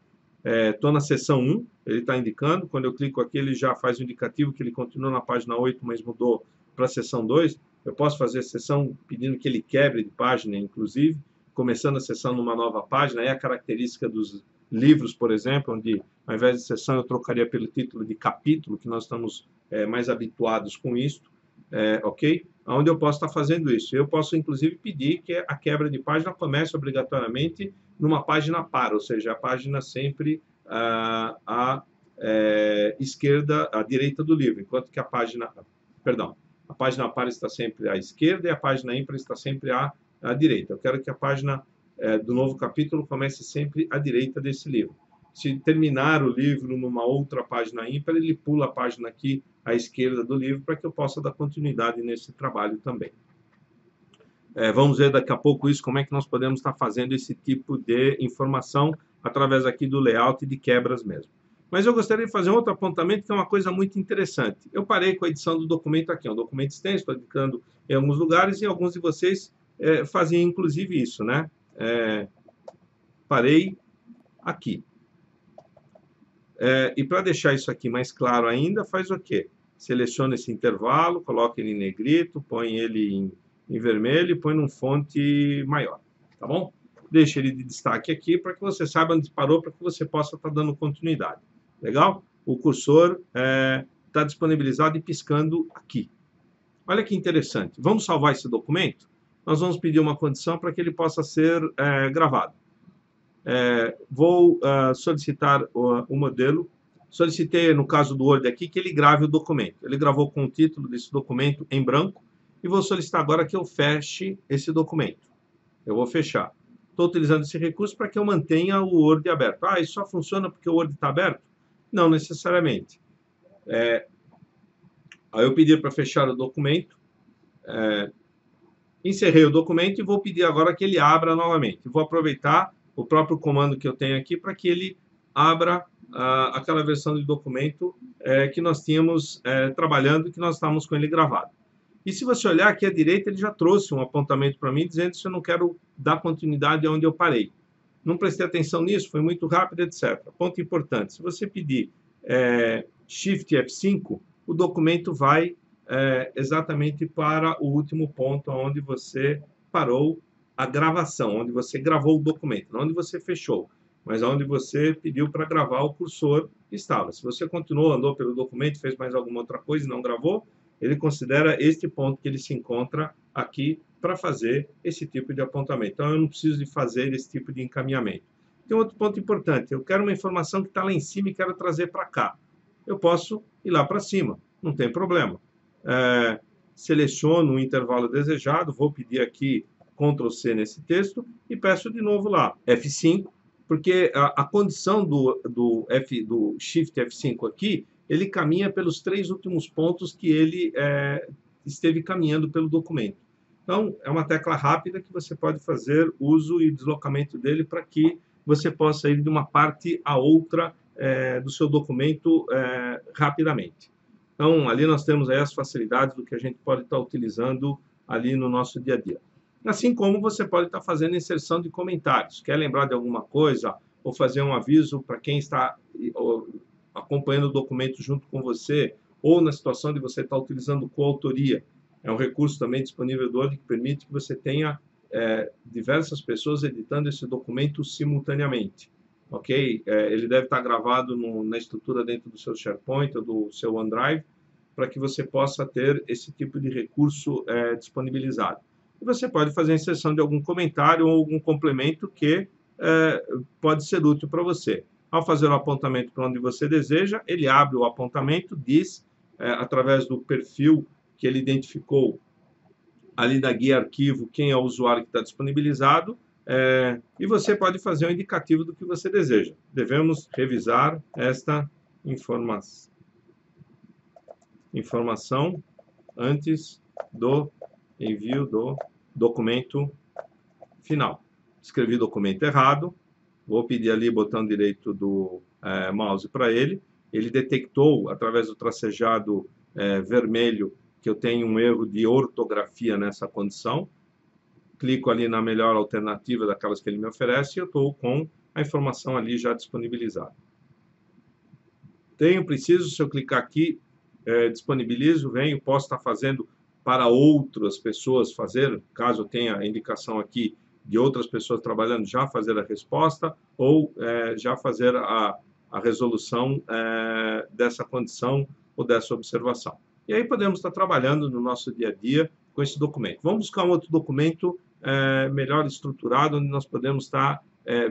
Estou na seção 1, ele está indicando, quando eu clico aqui ele já faz o indicativo que ele continua na página 8, mas mudou para a seção 2. Eu posso fazer a seção pedindo que ele quebre de página, inclusive, começando a seção numa nova página, é a característica dos livros, por exemplo, onde ao invés de seção eu trocaria pelo título de capítulo, que nós estamos mais habituados com isso, ok? Onde eu posso estar fazendo isso. Eu posso, inclusive, pedir que a quebra de página comece obrigatoriamente numa página par, ou seja, a página sempre à esquerda, à direita do livro, enquanto que a página par está sempre à esquerda e a página ímpar está sempre à direita. Eu quero que a página do novo capítulo comece sempre à direita desse livro. Se terminar o livro numa outra página ímpar, ele pula a página aqui à esquerda do livro para que eu possa dar continuidade nesse trabalho também. Vamos ver daqui a pouco isso, como é que nós podemos estar fazendo esse tipo de informação através aqui do layout de quebras mesmo. Mas eu gostaria de fazer um outro apontamento que é uma coisa muito interessante. Eu parei com a edição do documento aqui, é um documento extenso, estou editando em alguns lugares e alguns de vocês faziam inclusive isso, né? Parei aqui. E para deixar isso aqui mais claro ainda, faz o quê? Seleciona esse intervalo, coloca ele em negrito, põe ele em vermelho e põe num fonte maior, tá bom? Deixa ele de destaque aqui para que você saiba onde parou, para que você possa estar dando continuidade. Legal? O cursor está disponibilizado e piscando aqui. Olha que interessante. Vamos salvar esse documento? Nós vamos pedir uma condição para que ele possa ser gravado. Vou solicitar o modelo. Solicitei, no caso do Word aqui, que ele grave o documento. Ele gravou com o título desse documento em branco e vou solicitar agora que eu feche esse documento. Eu vou fechar. Estou utilizando esse recurso para que eu mantenha o Word aberto. Ah, isso só funciona porque o Word está aberto? Não necessariamente. Aí eu pedi para fechar o documento, encerrei o documento e vou pedir agora que ele abra novamente. Vou aproveitar o próprio comando que eu tenho aqui para que ele abra aquela versão do documento que nós tínhamos trabalhando, que nós estávamos com ele gravado. E se você olhar aqui à direita, ele já trouxe um apontamento para mim, dizendo se eu não quero dar continuidade onde eu parei. Não prestei atenção nisso, foi muito rápido, etc. Ponto importante, se você pedir Shift F5, o documento vai exatamente para o último ponto onde você parou a gravação, onde você gravou o documento, não onde você fechou, mas onde você pediu para gravar o cursor estava. Se você continuou, andou pelo documento, fez mais alguma outra coisa e não gravou, ele considera este ponto que ele se encontra aqui para fazer esse tipo de apontamento. Então, eu não preciso de fazer esse tipo de encaminhamento. Tem outro ponto importante. Eu quero uma informação que está lá em cima e quero trazer para cá. Eu posso ir lá para cima, não tem problema. Seleciono o intervalo desejado, vou pedir aqui Ctrl+C nesse texto e peço de novo lá, F5, porque a condição do Shift F5 aqui, ele caminha pelos 3 últimos pontos que ele esteve caminhando pelo documento. Então, é uma tecla rápida que você pode fazer uso e deslocamento dele para que você possa ir de uma parte a outra do seu documento rapidamente. Então, ali nós temos aí as facilidades do que a gente pode estar utilizando ali no nosso dia a dia. Assim como você pode estar fazendo inserção de comentários. Quer lembrar de alguma coisa ou fazer um aviso para quem está acompanhando o documento junto com você, ou na situação de você estar utilizando coautoria. É um recurso também disponível do Word que permite que você tenha diversas pessoas editando esse documento simultaneamente. Ok? Ele deve estar gravado na estrutura dentro do seu SharePoint ou do seu OneDrive, para que você possa ter esse tipo de recurso disponibilizado. E você pode fazer a inserção de algum comentário ou algum complemento que pode ser útil para você. Ao fazer o apontamento para onde você deseja, ele abre o apontamento, diz, através do perfil que ele identificou ali da guia arquivo, quem é o usuário que está disponibilizado, e você pode fazer um indicativo do que você deseja. Devemos revisar esta informação antes do envio do documento final. Escrevi documento errado, vou pedir ali botão direito do mouse para ele. Ele detectou, através do tracejado vermelho, que eu tenho um erro de ortografia nessa condição. Clico ali na melhor alternativa daquelas que ele me oferece e eu estou com a informação ali já disponibilizada. Preciso, se eu clicar aqui, disponibilizo, venho, posso estar fazendo para outras pessoas fazer, caso eu tenha a indicação aqui de outras pessoas trabalhando, já fazer a resposta ou já fazer a resolução dessa condição ou dessa observação. E aí podemos estar trabalhando no nosso dia a dia com esse documento. Vamos buscar um outro documento melhor estruturado, onde nós podemos estar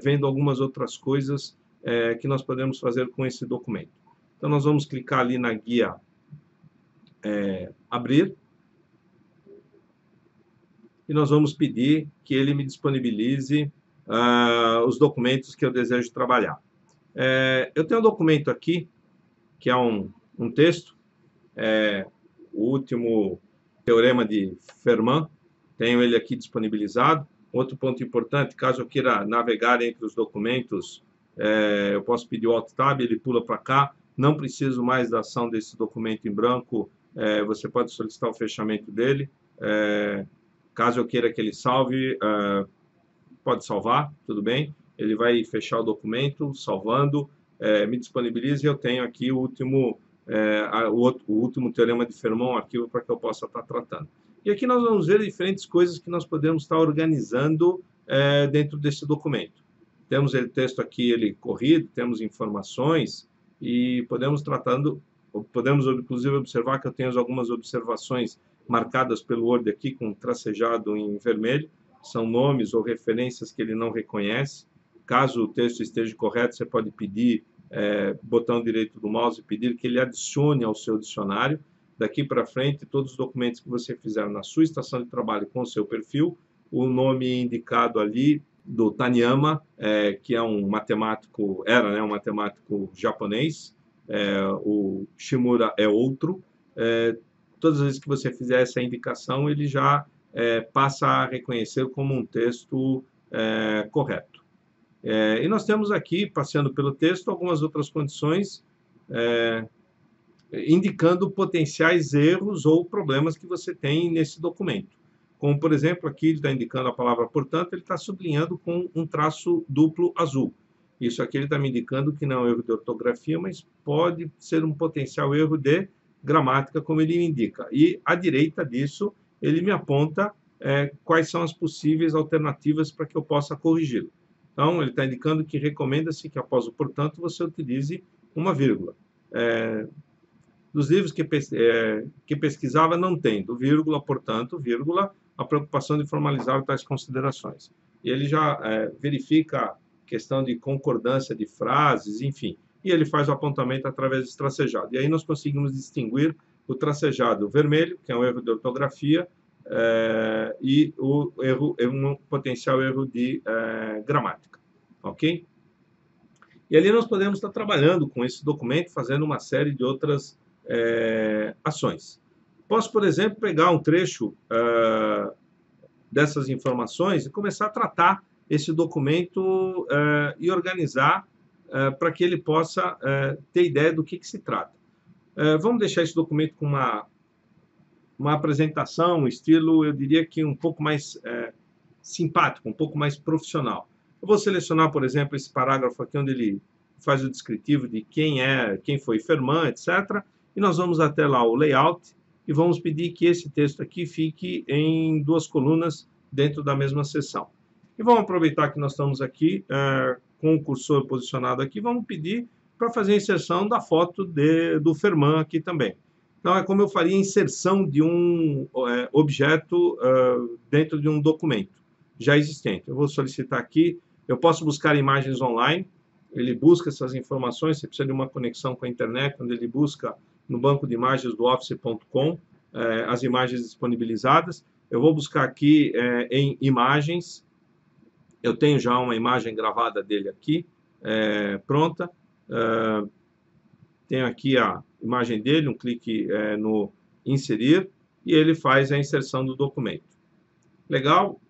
vendo algumas outras coisas que nós podemos fazer com esse documento. Então, nós vamos clicar ali na guia Abrir, e nós vamos pedir que ele me disponibilize os documentos que eu desejo trabalhar. Eu tenho um documento aqui, que é um texto, o último teorema de Fermat, tenho ele aqui disponibilizado. Outro ponto importante, caso eu queira navegar entre os documentos, eu posso pedir o Alt-Tab, ele pula para cá, não preciso mais da ação desse documento em branco, você pode solicitar o fechamento dele. Caso eu queira que ele salve, pode salvar, tudo bem. Ele vai fechar o documento, salvando, me disponibiliza e eu tenho aqui o último teorema de Fermat, um arquivo para que eu possa estar tratando. E aqui nós vamos ver diferentes coisas que nós podemos estar organizando dentro desse documento. Temos o texto aqui, ele corrido, temos informações e podemos tratando podemos inclusive observar que eu tenho algumas observações marcadas pelo Word aqui com tracejado em vermelho, são nomes ou referências que ele não reconhece. Caso o texto esteja correto, você pode pedir, botão direito do mouse, e pedir que ele adicione ao seu dicionário. Daqui para frente, todos os documentos que você fizer na sua estação de trabalho com o seu perfil, o nome indicado ali do Taniyama, que é um matemático, era, né, um matemático japonês, o Shimura é outro, todas as vezes que você fizer essa indicação, ele já passa a reconhecer como um texto correto. E nós temos aqui, passeando pelo texto, algumas outras condições indicando potenciais erros ou problemas que você tem nesse documento. Como, por exemplo, aqui ele está indicando a palavra portanto, ele está sublinhando com um traço duplo azul. Isso aqui ele está me indicando que não é um erro de ortografia, mas pode ser um potencial erro de gramática, como ele me indica. E à direita disso, ele me aponta quais são as possíveis alternativas para que eu possa corrigi-lo. Então, ele está indicando que recomenda-se que após o portanto você utilize uma vírgula. Dos livros que pesquisava, não tem do vírgula, portanto, vírgula, a preocupação de formalizar tais considerações. E ele já verifica questão de concordância de frases, enfim, e ele faz o apontamento através desse tracejado. E aí nós conseguimos distinguir o tracejado vermelho, que é um erro de ortografia, e um potencial erro de gramática, ok? E ali nós podemos estar trabalhando com esse documento, fazendo uma série de outras ações. Posso, por exemplo, pegar um trecho dessas informações e começar a tratar esse documento e organizar para que ele possa ter ideia do que se trata. Vamos deixar esse documento com uma apresentação, um estilo, eu diria que um pouco mais simpático, um pouco mais profissional. Eu vou selecionar, por exemplo, esse parágrafo aqui, onde ele faz o descritivo de quem foi Fermat, etc. E nós vamos até lá o layout e vamos pedir que esse texto aqui fique em 2 colunas dentro da mesma seção. E vamos aproveitar que nós estamos aqui com o cursor posicionado aqui, vamos pedir para fazer a inserção da foto do Fermat aqui também. Então, é como eu faria a inserção de um objeto dentro de um documento já existente. Eu vou solicitar aqui, eu posso buscar imagens online, ele busca essas informações, você precisa de uma conexão com a internet, onde ele busca no banco de imagens do office.com as imagens disponibilizadas. Eu vou buscar aqui em imagens, eu tenho já uma imagem gravada dele aqui, pronta. Tenho aqui a imagem dele, um clique no inserir, e ele faz a inserção do documento. Legal?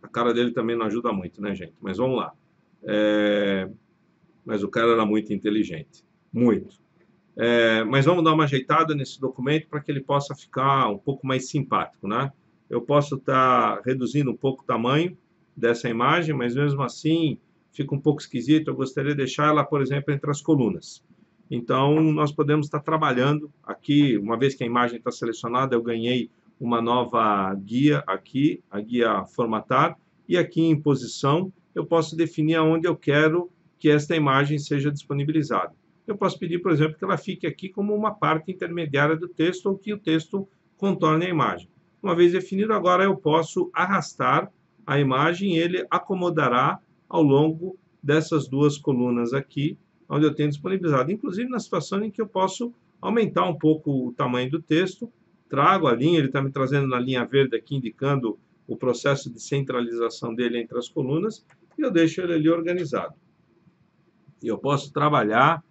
A cara dele também não ajuda muito, né, gente? Mas vamos lá. Mas o cara era muito inteligente. Muito. Mas vamos dar uma ajeitada nesse documento para que ele possa ficar um pouco mais simpático, né? Eu posso estar reduzindo um pouco o tamanho dessa imagem, mas mesmo assim fica um pouco esquisito. Eu gostaria de deixar ela, por exemplo, entre as colunas. Então, nós podemos estar trabalhando aqui, uma vez que a imagem está selecionada, eu ganhei uma nova guia aqui, a guia formatar, e aqui em posição eu posso definir aonde eu quero que esta imagem seja disponibilizada. Eu posso pedir, por exemplo, que ela fique aqui como uma parte intermediária do texto ou que o texto contorne a imagem. Uma vez definido, agora eu posso arrastar a imagem e ele acomodará ao longo dessas 2 colunas aqui, onde eu tenho disponibilizado. Inclusive na situação em que eu posso aumentar um pouco o tamanho do texto, trago a linha, ele está me trazendo na linha verde aqui, indicando o processo de centralização dele entre as colunas, e eu deixo ele ali organizado. E eu posso trabalhar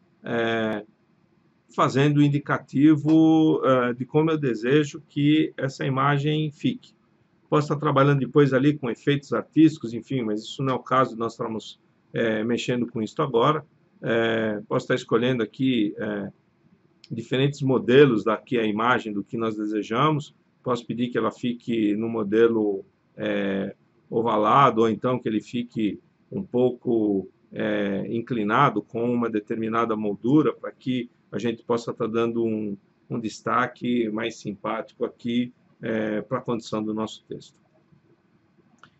fazendo o indicativo de como eu desejo que essa imagem fique. Posso estar trabalhando depois ali com efeitos artísticos, enfim, mas isso não é o caso, nós estamos mexendo com isso agora. Posso estar escolhendo aqui diferentes modelos daqui a imagem do que nós desejamos. Posso pedir que ela fique no modelo ovalado, ou então que ele fique um pouco inclinado com uma determinada moldura, para que a gente possa estar dando um destaque mais simpático aqui para a condição do nosso texto.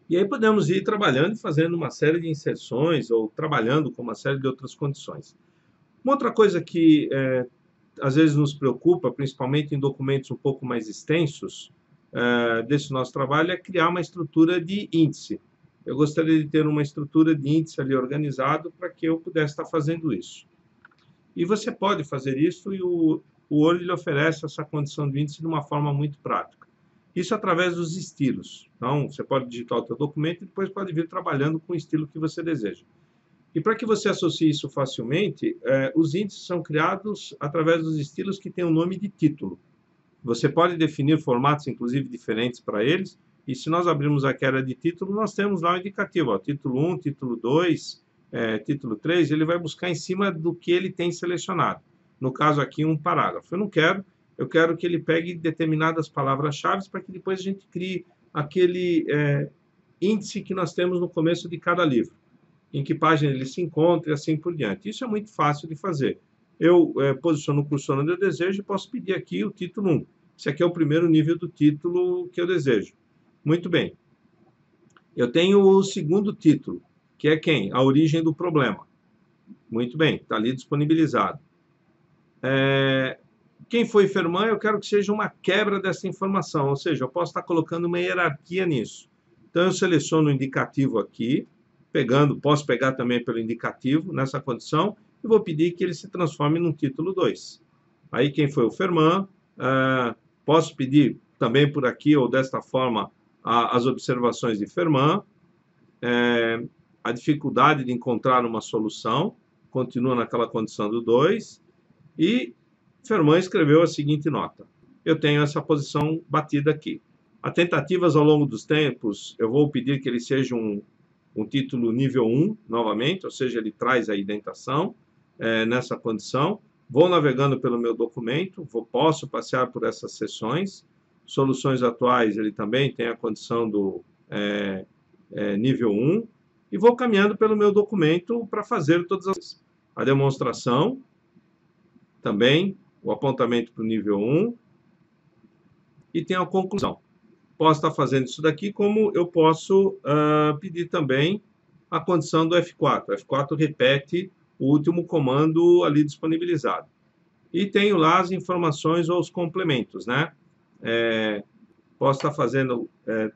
E aí podemos ir trabalhando e fazendo uma série de inserções, ou trabalhando com uma série de outras condições. Uma outra coisa que às vezes nos preocupa, principalmente em documentos um pouco mais extensos desse nosso trabalho, é criar uma estrutura de índice. Eu gostaria de ter uma estrutura de índice ali organizado para que eu pudesse estar fazendo isso. E você pode fazer isso e o Word lhe oferece essa condição de índice de uma forma muito prática. Isso através dos estilos. Então, você pode digitar o seu documento e depois pode vir trabalhando com o estilo que você deseja. E para que você associe isso facilmente, os índices são criados através dos estilos que têm o nome de título. Você pode definir formatos, inclusive, diferentes para eles. E se nós abrirmos a área de título, nós temos lá o indicativo. Ó, título 1, título 2, título 3, ele vai buscar em cima do que ele tem selecionado. No caso aqui, um parágrafo. Eu quero que ele pegue determinadas palavras-chave para que depois a gente crie aquele índice que nós temos no começo de cada livro, em que página ele se encontra e assim por diante. Isso é muito fácil de fazer. Eu posiciono o cursor onde eu desejo e posso pedir aqui o título 1. Esse aqui é o primeiro nível do título que eu desejo. Muito bem. Eu tenho o segundo título, que é quem? A origem do problema. Muito bem, está ali disponibilizado. Quem foi Fermat, eu quero que seja uma quebra dessa informação, ou seja, eu posso estar colocando uma hierarquia nisso. Então, eu seleciono o indicativo aqui, posso pegar também pelo indicativo, nessa condição, e vou pedir que ele se transforme num título 2. Aí, quem foi o Fermat, posso pedir também por aqui, ou desta forma, as observações de Fermat, a dificuldade de encontrar uma solução, continua naquela condição do 2, e Fermat escreveu a seguinte nota. Eu tenho essa posição batida aqui. As tentativas ao longo dos tempos, eu vou pedir que ele seja um título nível 1, novamente, ou seja, ele traz a indentação nessa condição. Vou navegando pelo meu documento, posso passear por essas seções. Soluções atuais, ele também tem a condição do nível 1. E vou caminhando pelo meu documento para fazer todas a demonstração, também o apontamento para o nível 1, e tem a conclusão. Posso estar fazendo isso daqui, como eu posso pedir também a condição do F4. O F4 repete o último comando ali disponibilizado. E tenho lá as informações ou os complementos, né? Posso estar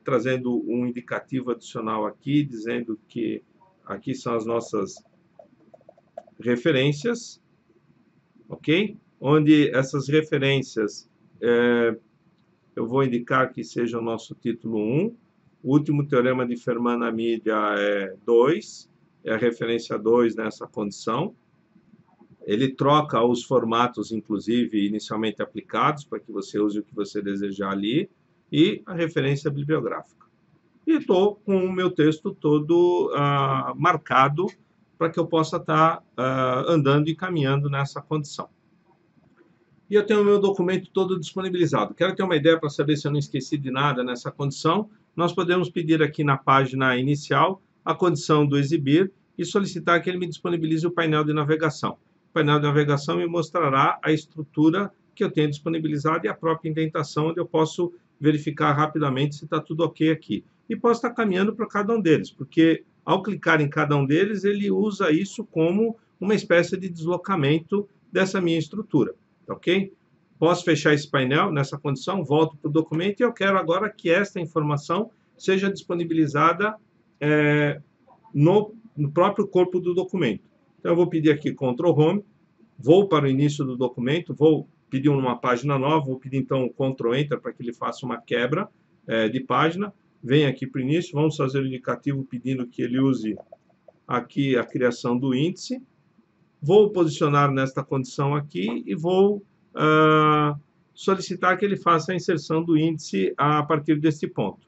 trazendo um indicativo adicional aqui, dizendo que aqui são as nossas referências, ok? Onde essas referências eu vou indicar que seja o nosso título 1. O último teorema de Fermat na mídia é 2, é a referência 2 nessa condição. Ele troca os formatos, inclusive, inicialmente aplicados, para que você use o que você desejar ali, e a referência bibliográfica. E estou com o meu texto todo marcado para que eu possa estar andando e caminhando nessa condição. E eu tenho o meu documento todo disponibilizado. Quero ter uma ideia para saber se eu não esqueci de nada nessa condição. Nós podemos pedir aqui na página inicial a condição do exibir e solicitar que ele me disponibilize o painel de navegação. O painel de navegação me mostrará a estrutura que eu tenho disponibilizada e a própria indentação, onde eu posso verificar rapidamente se está tudo ok aqui. E posso estar caminhando para cada um deles, porque ao clicar em cada um deles, ele usa isso como uma espécie de deslocamento dessa minha estrutura. Ok? Posso fechar esse painel nessa condição, volto para o documento e eu quero agora que esta informação seja disponibilizada no próprio corpo do documento. Então, eu vou pedir aqui Ctrl Home, vou para o início do documento, vou pedir uma página nova, vou pedir então Ctrl Enter para que ele faça uma quebra de página. Venho aqui para o início, vamos fazer o indicativo pedindo que ele use aqui a criação do índice. Vou posicionar nesta condição aqui e vou solicitar que ele faça a inserção do índice a partir deste ponto.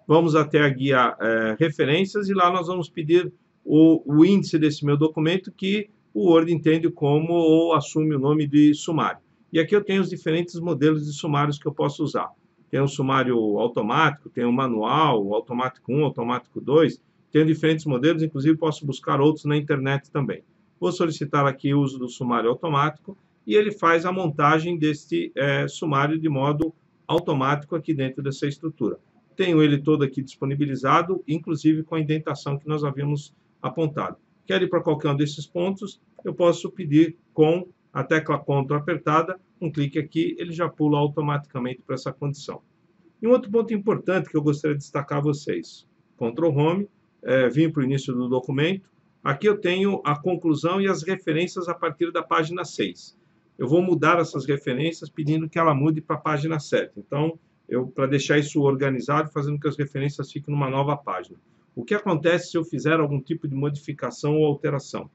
Vamos até a guia referências e lá nós vamos pedir o índice desse meu documento que o Word entende como ou assume o nome de sumário. E aqui eu tenho os diferentes modelos de sumários que eu posso usar. Tem o sumário automático, tem o manual, o automático 1, automático 2, tenho diferentes modelos, inclusive posso buscar outros na internet também. Vou solicitar aqui o uso do sumário automático e ele faz a montagem deste sumário de modo automático aqui dentro dessa estrutura. Tenho ele todo aqui disponibilizado, inclusive com a indentação que nós havíamos apontado. Quero ir para qualquer um desses pontos, eu posso pedir com a tecla Ctrl apertada, um clique aqui, ele já pula automaticamente para essa condição. E um outro ponto importante que eu gostaria de destacar a vocês. Ctrl Home, vim para o início do documento. Aqui eu tenho a conclusão e as referências a partir da página 6. Eu vou mudar essas referências pedindo que ela mude para a página 7. Então, para deixar isso organizado, fazendo que as referências fiquem numa nova página. O que acontece se eu fizer algum tipo de modificação ou alteração?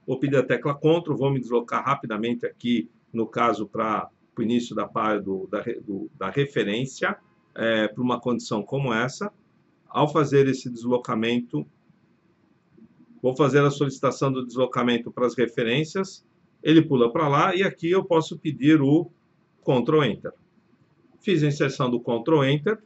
Vou pedir a tecla Ctrl, vou me deslocar rapidamente aqui, no caso, para o início da referência, para uma condição como essa. Ao fazer esse deslocamento, vou fazer a solicitação do deslocamento para as referências, ele pula para lá, e aqui eu posso pedir o Ctrl Enter. Fiz a inserção do Ctrl Enter,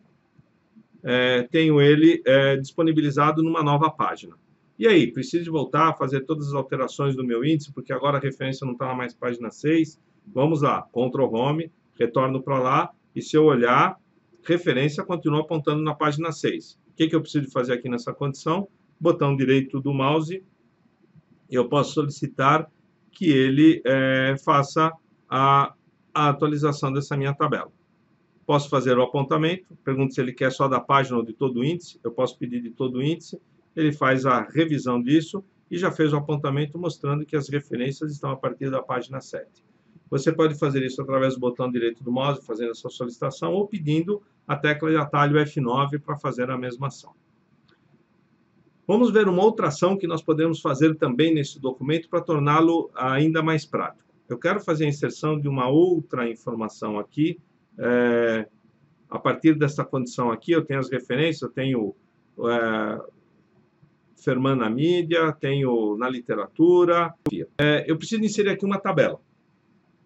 tenho ele disponibilizado numa nova página. E aí, preciso de voltar a fazer todas as alterações do meu índice, porque agora a referência não está na mais página 6. Vamos lá, Ctrl Home, retorno para lá, e se eu olhar, referência continua apontando na página 6. O que eu preciso fazer aqui nessa condição? Botão direito do mouse, eu posso solicitar que ele faça a atualização dessa minha tabela. Posso fazer o apontamento, pergunto se ele quer só da página ou de todo o índice, eu posso pedir de todo o índice, ele faz a revisão disso e já fez o apontamento mostrando que as referências estão a partir da página 7. Você pode fazer isso através do botão direito do mouse, fazendo essa solicitação, ou pedindo a tecla de atalho F9 para fazer a mesma ação. Vamos ver uma outra ação que nós podemos fazer também nesse documento para torná-lo ainda mais prático. Eu quero fazer a inserção de uma outra informação aqui. A partir dessa condição aqui, eu tenho as referências, eu tenho Fermat na mídia, tenho na literatura. Eu preciso inserir aqui uma tabela.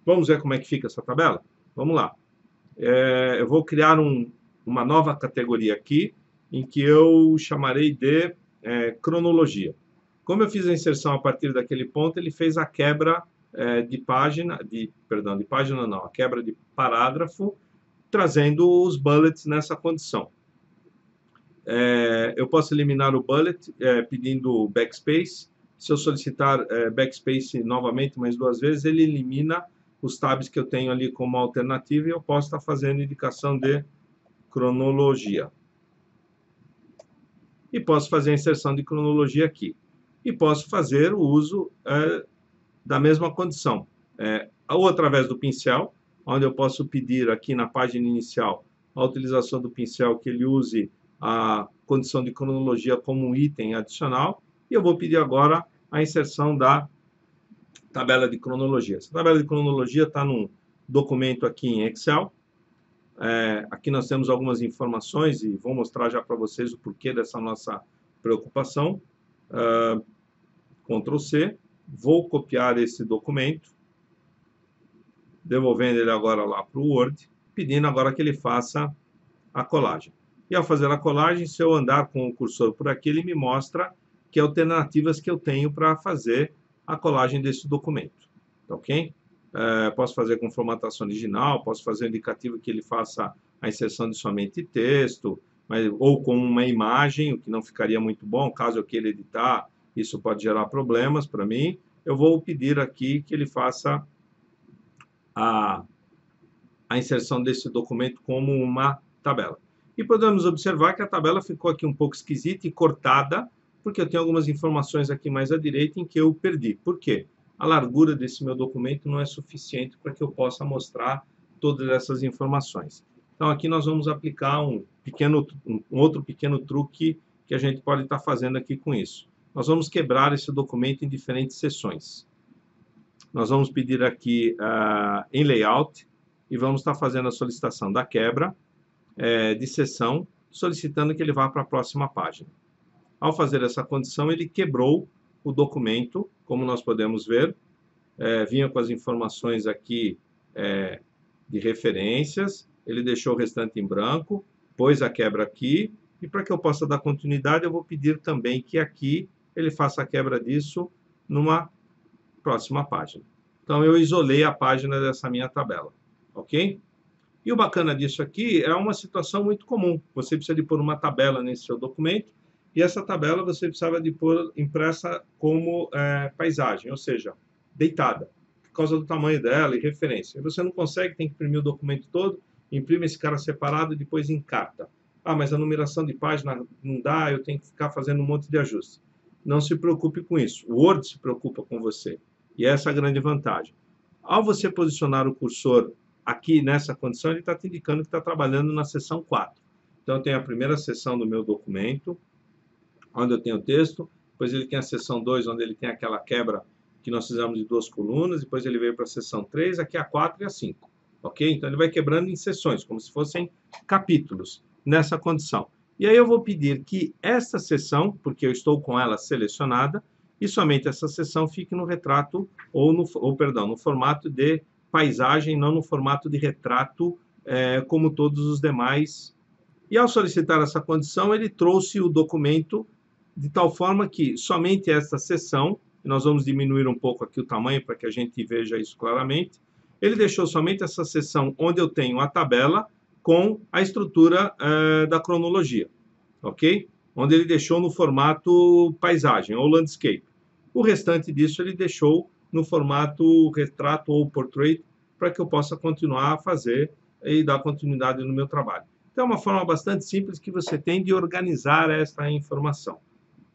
Vamos ver como é que fica essa tabela? Vamos lá. Eu vou criar uma nova categoria aqui, em que eu chamarei de cronologia. Como eu fiz a inserção a partir daquele ponto, ele fez a quebra de página, a quebra de parágrafo, trazendo os bullets nessa condição. Eu posso eliminar o bullet pedindo backspace. Se eu solicitar backspace novamente mais 2 vezes, ele elimina os tabs que eu tenho ali como alternativa e eu posso estar fazendo indicação de cronologia. E posso fazer a inserção de cronologia aqui. E posso fazer o uso da mesma condição. Ou através do pincel, onde eu posso pedir aqui na página inicial a utilização do pincel que ele use a condição de cronologia como um item adicional. E eu vou pedir agora a inserção da tabela de cronologia. Essa tabela de cronologia está num documento aqui em Excel. Aqui nós temos algumas informações e vou mostrar já para vocês o porquê dessa nossa preocupação. Ctrl C, vou copiar esse documento, devolvendo ele agora lá para o Word, pedindo agora que ele faça a colagem. E ao fazer a colagem, se eu andar com o cursor por aqui, ele me mostra que alternativas que eu tenho para fazer a colagem desse documento. Tá ok? Posso fazer com formatação original, posso fazer um indicativo que ele faça a inserção de somente texto, ou com uma imagem, o que não ficaria muito bom. Caso eu queira editar, isso pode gerar problemas para mim. Eu vou pedir aqui que ele faça a inserção desse documento como uma tabela. E podemos observar que a tabela ficou aqui um pouco esquisita e cortada, porque eu tenho algumas informações aqui mais à direita em que eu perdi. Por quê? A largura desse meu documento não é suficiente para que eu possa mostrar todas essas informações. Então, aqui nós vamos aplicar um outro pequeno truque que a gente pode estar fazendo aqui com isso. Nós vamos quebrar esse documento em diferentes seções. Nós vamos pedir aqui em Layout e vamos estar fazendo a solicitação da quebra de seção, solicitando que ele vá para a próxima página. Ao fazer essa condição, ele quebrou o documento, como nós podemos ver, vinha com as informações aqui de referências, ele deixou o restante em branco, pôs a quebra aqui, e para que eu possa dar continuidade, eu vou pedir também que aqui ele faça a quebra disso numa próxima página. Então, eu isolei a página dessa minha tabela, ok? E o bacana disso aqui é uma situação muito comum. Você precisa de pôr uma tabela nesse seu documento E essa tabela você precisava de pôr impressa como paisagem, ou seja, deitada, por causa do tamanho dela e referência. E você não consegue, tem que imprimir o documento todo, imprime esse cara separado e depois encarta. Ah, mas a numeração de página não dá, eu tenho que ficar fazendo um monte de ajustes. Não se preocupe com isso. O Word se preocupa com você. E essa é a grande vantagem. Ao você posicionar o cursor aqui nessa condição, ele está te indicando que está trabalhando na seção 4. Então, eu tenho a primeira seção do meu documento, onde eu tenho o texto, depois ele tem a seção 2, onde ele tem aquela quebra que nós fizemos de 2 colunas, depois ele veio para a seção 3, aqui a 4 e a 5. Ok? Então, ele vai quebrando em seções, como se fossem capítulos, nessa condição. E aí eu vou pedir que esta seção, porque eu estou com ela selecionada, e somente essa seção fique no retrato, no formato de paisagem, não no formato de retrato, como todos os demais. E ao solicitar essa condição, ele trouxe o documento de tal forma que somente esta seção, nós vamos diminuir um pouco aqui o tamanho para que a gente veja isso claramente, ele deixou somente essa seção onde eu tenho a tabela com a estrutura da cronologia, ok? Onde ele deixou no formato paisagem ou landscape. O restante disso ele deixou no formato retrato ou portrait para que eu possa continuar a fazer e dar continuidade no meu trabalho. Então, é uma forma bastante simples que você tem de organizar essa informação,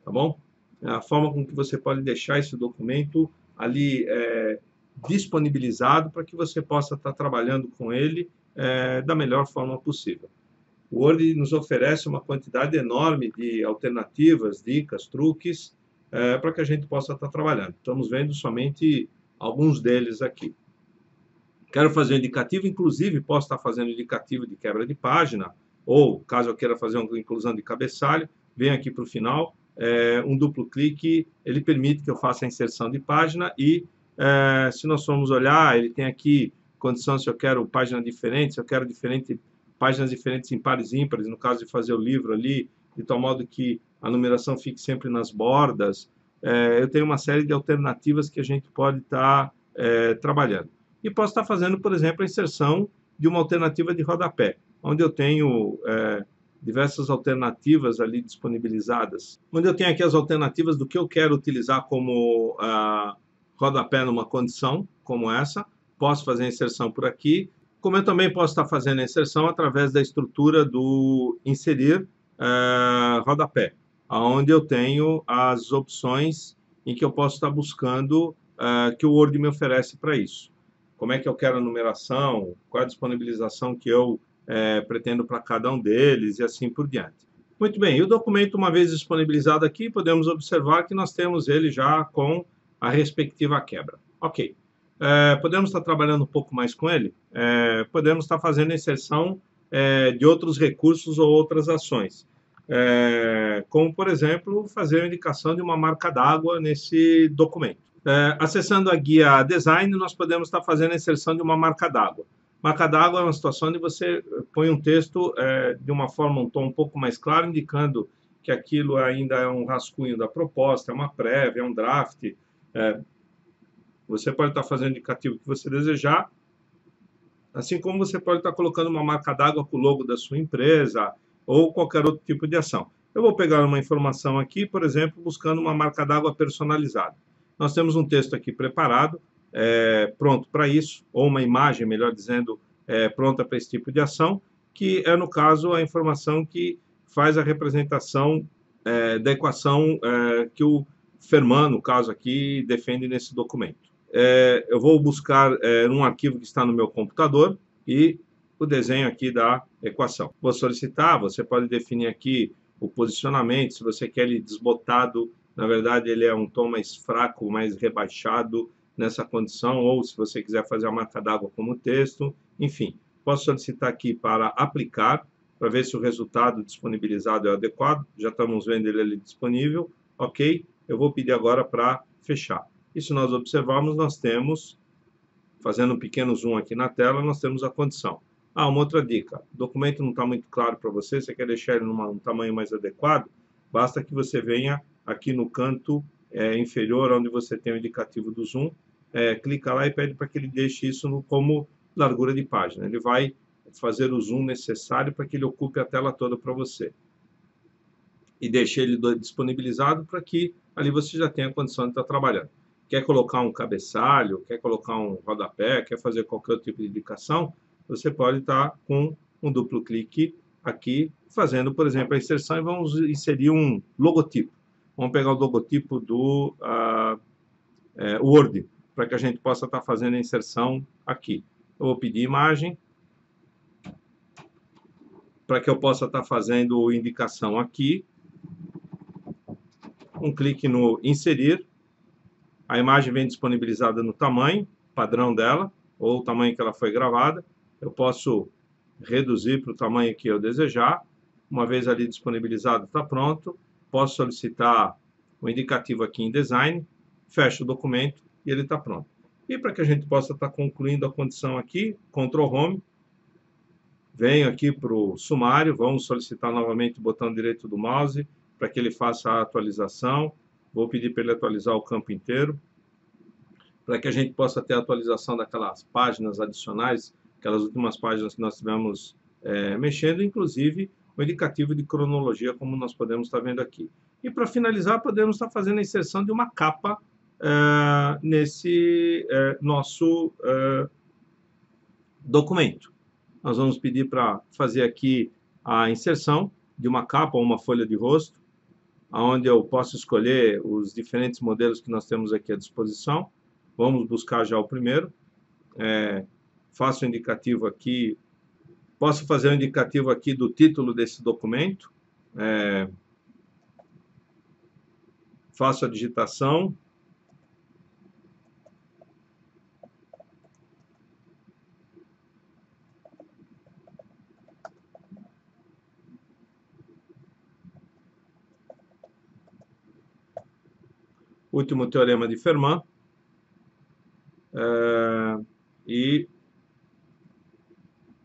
tá bom? É a forma com que você pode deixar esse documento ali disponibilizado para que você possa estar trabalhando com ele da melhor forma possível. O Word nos oferece uma quantidade enorme de alternativas, dicas, truques, para que a gente possa estar trabalhando. Estamos vendo somente alguns deles aqui. Quero fazer um indicativo, inclusive posso estar fazendo indicativo de quebra de página, ou caso eu queira fazer uma inclusão de cabeçalho, venho aqui para o final, um duplo clique, ele permite que eu faça a inserção de página e, se nós formos olhar, ele tem aqui condição se eu quero página diferente, se eu quero páginas diferentes em pares e ímpares, no caso de fazer o livro ali, de tal modo que a numeração fique sempre nas bordas. Eu tenho uma série de alternativas que a gente pode estar trabalhando. E posso estar fazendo, por exemplo, a inserção de uma alternativa de rodapé, onde eu tenho diversas alternativas ali disponibilizadas, onde eu tenho aqui as alternativas do que eu quero utilizar como rodapé numa condição como essa. Posso fazer a inserção por aqui, como eu também posso estar fazendo a inserção através da estrutura do inserir rodapé, onde eu tenho as opções em que eu posso estar buscando que o Word me oferece para isso. Como é que eu quero a numeração, qual a disponibilização que eu pretendo para cada um deles e assim por diante. Muito bem, e o documento, uma vez disponibilizado aqui, podemos observar que nós temos ele já com a respectiva quebra. Ok. Podemos estar trabalhando um pouco mais com ele? Podemos estar fazendo a inserção de outros recursos ou outras ações. Como, por exemplo, fazer a indicação de uma marca d'água nesse documento. Acessando a guia Design, nós podemos estar fazendo a inserção de uma marca d'água. Marca d'água é uma situação onde você põe um texto de uma forma, um tom um pouco mais claro, indicando que aquilo ainda é um rascunho da proposta, é uma prévia, é um draft. Você pode estar fazendo o indicativo que você desejar, assim como você pode estar colocando uma marca d'água com o logo da sua empresa ou qualquer outro tipo de ação. Eu vou pegar uma informação aqui, por exemplo, buscando uma marca d'água personalizada. Nós temos um texto aqui preparado, pronto para isso, ou uma imagem, melhor dizendo, pronta para esse tipo de ação, que é, no caso, a informação que faz a representação da equação que o Fermat, no caso aqui, defende nesse documento. Eu vou buscar um arquivo que está no meu computador e o desenho aqui da equação. Vou solicitar, você pode definir aqui o posicionamento, se você quer ele desbotado, na verdade ele é um tom mais fraco, mais rebaixado nessa condição, ou se você quiser fazer a marca d'água como texto, enfim. Posso solicitar aqui para aplicar, para ver se o resultado disponibilizado é adequado, já estamos vendo ele ali disponível, ok? Eu vou pedir agora para fechar. E se nós observarmos, nós temos, fazendo um pequeno zoom aqui na tela, nós temos a condição. Uma outra dica, o documento não está muito claro para você, você quer deixar ele num tamanho mais adequado, basta que você venha aqui no canto inferior, onde você tem o indicativo do zoom, clica lá e pede para que ele deixe isso como largura de página. Ele vai fazer o zoom necessário para que ele ocupe a tela toda para você. e deixe ele disponibilizado para que ali você já tenha condição de estar trabalhando. Quer colocar um cabeçalho, quer colocar um rodapé, quer fazer qualquer outro tipo de indicação, você pode estar com um duplo clique aqui, fazendo, por exemplo, a inserção e vamos inserir um logotipo. Vamos pegar o logotipo do Word, para que a gente possa estar fazendo a inserção aqui. Eu vou pedir imagem, para que eu possa estar fazendo indicação aqui. Um clique no inserir. A imagem vem disponibilizada no tamanho padrão dela, ou o tamanho que ela foi gravada. Eu posso reduzir para o tamanho que eu desejar. Uma vez ali disponibilizado, está pronto. Posso solicitar o indicativo aqui em design, fecho o documento e ele está pronto. E para que a gente possa estar concluindo a condição aqui, Ctrl Home, venho aqui para o sumário, vamos solicitar novamente o botão direito do mouse para que ele faça a atualização. Vou pedir para ele atualizar o campo inteiro, para que a gente possa ter a atualização daquelas páginas adicionais, aquelas últimas páginas que nós estivemos mexendo, inclusive o indicativo de cronologia, como nós podemos estar vendo aqui. E para finalizar, podemos estar fazendo a inserção de uma capa nesse nosso documento. Nós vamos pedir para fazer aqui a inserção de uma capa ou uma folha de rosto, onde eu posso escolher os diferentes modelos que nós temos aqui à disposição. Vamos buscar já o primeiro. Faço o indicativo aqui. Posso fazer o indicativo aqui do título desse documento. Faço a digitação. Último teorema de Fermat. E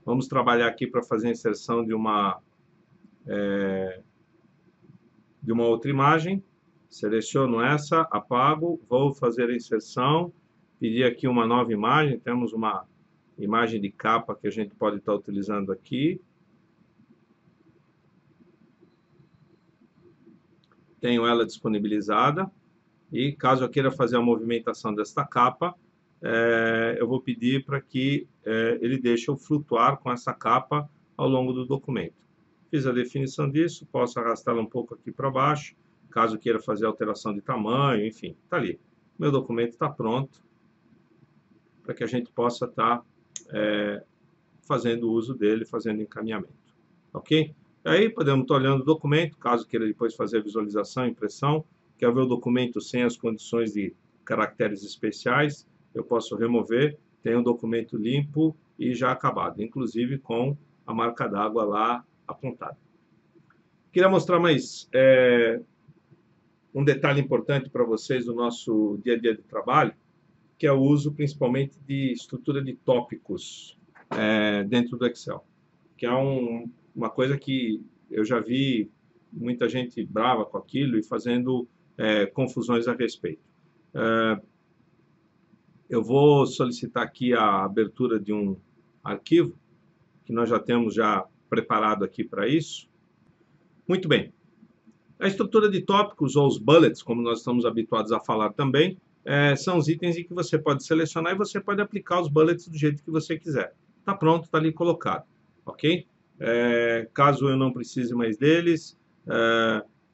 vamos trabalhar aqui para fazer a inserção de uma outra imagem. Seleciono essa, apago, vou fazer a inserção, pedir aqui uma nova imagem. Temos uma imagem de capa que a gente pode estar utilizando aqui. Tenho ela disponibilizada. E caso eu queira fazer a movimentação desta capa, eu vou pedir para que ele deixe eu flutuar com essa capa ao longo do documento. Fiz a definição disso, posso arrastá-la um pouco aqui para baixo, caso queira fazer alteração de tamanho, enfim, está ali. Meu documento está pronto para que a gente possa estar fazendo uso dele, fazendo encaminhamento. Ok? Aí podemos estar olhando o documento, caso queira depois fazer visualização, impressão. Quer ver o documento sem as condições de caracteres especiais, eu posso remover, tem um documento limpo e já acabado, inclusive com a marca d'água lá apontada. Queria mostrar mais um detalhe importante para vocês do nosso dia a dia de trabalho, que é o uso principalmente de estrutura de tópicos dentro do Excel, que é uma coisa que eu já vi muita gente brava com aquilo e fazendo confusões a respeito. Eu vou solicitar aqui a abertura de um arquivo, que nós já temos preparado aqui para isso. Muito bem. A estrutura de tópicos, ou os bullets, como nós estamos habituados a falar também, são os itens em que você pode selecionar e você pode aplicar os bullets do jeito que você quiser. Está pronto, está ali colocado. Ok? Caso eu não precise mais deles,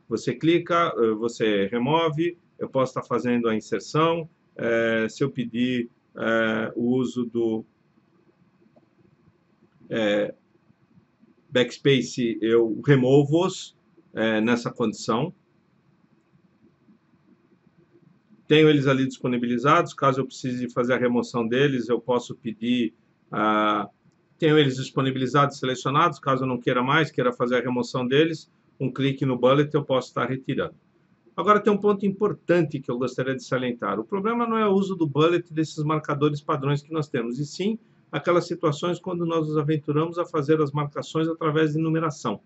você clica, você remove, eu posso estar fazendo a inserção. Se eu pedir o uso do backspace, eu removo-os nessa condição. Tenho eles ali disponibilizados, caso eu precise fazer a remoção deles, eu posso pedir... tenho eles disponibilizados, selecionados, caso eu não queira mais, queira fazer a remoção deles, um clique no bullet eu posso estar retirando. Agora tem um ponto importante que eu gostaria de salientar. O problema não é o uso do bullet desses marcadores padrões que nós temos, e sim aquelas situações quando nós nos aventuramos a fazer as marcações através de numeração.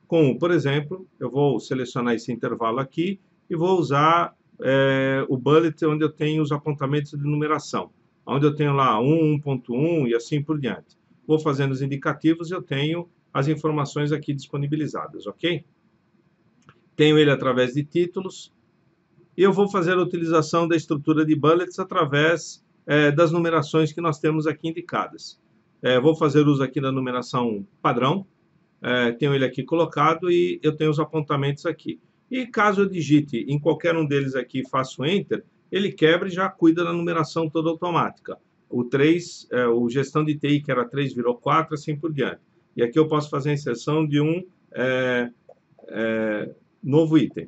Como, por exemplo, eu vou selecionar esse intervalo aqui e vou usar o bullet onde eu tenho os apontamentos de numeração, onde eu tenho lá 1, 1.1 e assim por diante. Vou fazendo os indicativos e eu tenho as informações aqui disponibilizadas, ok? tenho ele através de títulos, e eu vou fazer a utilização da estrutura de bullets através das numerações que nós temos aqui indicadas. Vou fazer uso aqui da numeração padrão, tenho ele aqui colocado e eu tenho os apontamentos aqui. E caso eu digite em qualquer um deles aqui e faço Enter, ele quebra e já cuida da numeração toda automática. O 3, o gestão de TI, que era 3, virou 4, assim por diante. E aqui eu posso fazer a inserção de um novo item.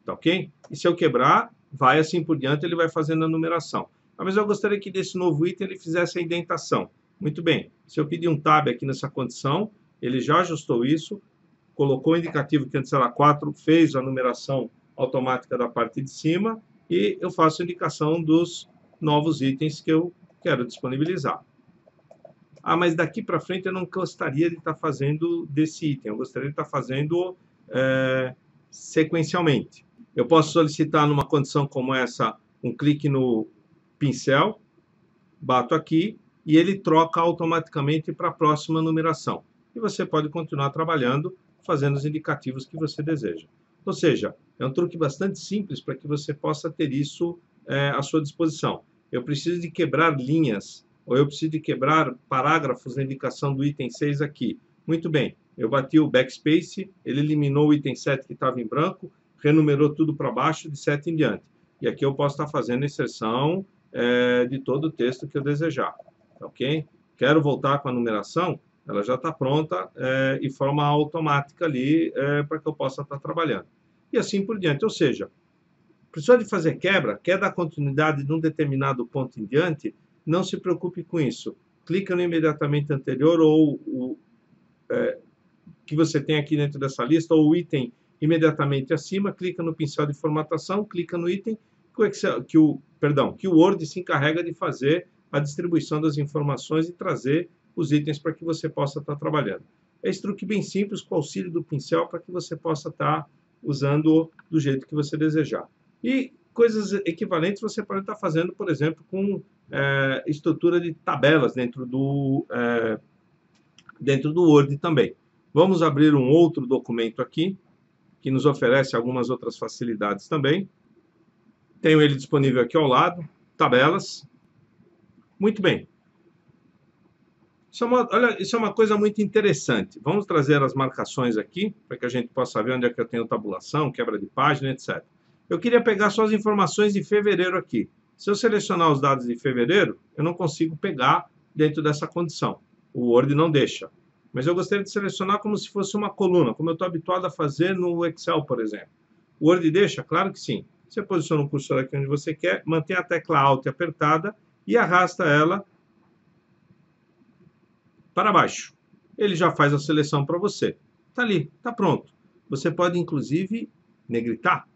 Tá ok? E se eu quebrar, vai assim por diante, ele vai fazendo a numeração. Mas eu gostaria que desse novo item ele fizesse a indentação. Muito bem. Se eu pedir um tab aqui nessa condição, ele já ajustou isso, colocou o indicativo que antes era 4, fez a numeração automática da parte de cima e eu faço a indicação dos novos itens que eu quero disponibilizar. Mas daqui para frente eu não gostaria de estar fazendo desse item, eu gostaria de estar fazendo sequencialmente. Eu posso solicitar numa condição como essa um clique no pincel, bato aqui e ele troca automaticamente para a próxima numeração. E você pode continuar trabalhando, fazendo os indicativos que você deseja. Ou seja, é um truque bastante simples para que você possa ter isso à sua disposição. Eu preciso de quebrar linhas, ou eu preciso de quebrar parágrafos na indicação do item 6 aqui. Muito bem, eu bati o backspace, ele eliminou o item 7 que estava em branco, renumerou tudo para baixo, de 7 em diante. E aqui eu posso estar fazendo a inserção de todo o texto que eu desejar. Ok? Quero voltar com a numeração, ela já está pronta e forma automática ali para que eu possa estar trabalhando. E assim por diante. Ou seja, precisou de fazer quebra, quer dar continuidade de um determinado ponto em diante, não se preocupe com isso. Clica no imediatamente anterior ou o que você tem aqui dentro dessa lista, ou o item imediatamente acima, clica no pincel de formatação, clica no item que o Word se encarrega de fazer a distribuição das informações e trazer os itens para que você possa estar trabalhando. É esse truque bem simples, com o auxílio do pincel, para que você possa estar usando do jeito que você desejar. E coisas equivalentes você pode estar fazendo, por exemplo, com estrutura de tabelas dentro do Word também. Vamos abrir um outro documento aqui, que nos oferece algumas outras facilidades também. Tenho ele disponível aqui ao lado, tabelas. Muito bem. Isso é uma coisa muito interessante. Vamos trazer as marcações aqui, para que a gente possa ver onde é que eu tenho tabulação, quebra de página, etc. Eu queria pegar só as informações de fevereiro aqui. Se eu selecionar os dados de fevereiro, eu não consigo pegar dentro dessa condição. O Word não deixa. Mas eu gostaria de selecionar como se fosse uma coluna, como eu estou habituado a fazer no Excel, por exemplo. O Word deixa? Claro que sim. Você posiciona o cursor aqui onde você quer, mantém a tecla Alt apertada e arrasta ela para baixo. Ele já faz a seleção para você. Está ali, está pronto. Você pode, inclusive, negritar.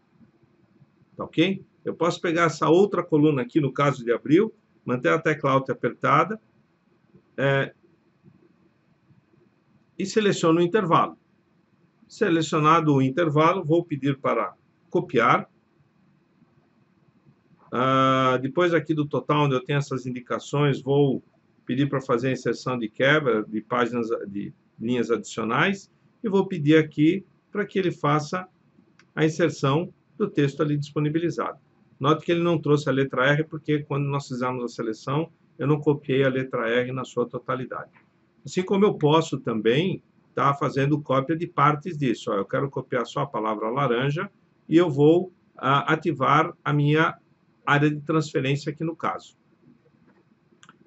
Tá ok? Eu posso pegar essa outra coluna aqui, no caso de abril, manter a tecla Alt apertada e seleciono o intervalo. Selecionado o intervalo, vou pedir para copiar. Depois aqui do total, onde eu tenho essas indicações, vou pedir para fazer a inserção de quebra de páginas, de linhas adicionais, e vou pedir aqui para que ele faça a inserção do texto ali disponibilizado. Note que ele não trouxe a letra R, porque quando nós fizemos a seleção, eu não copiei a letra R na sua totalidade. Assim como eu posso também estar fazendo cópia de partes disso. Eu quero copiar só a palavra laranja e eu vou ativar a minha área de transferência aqui no caso.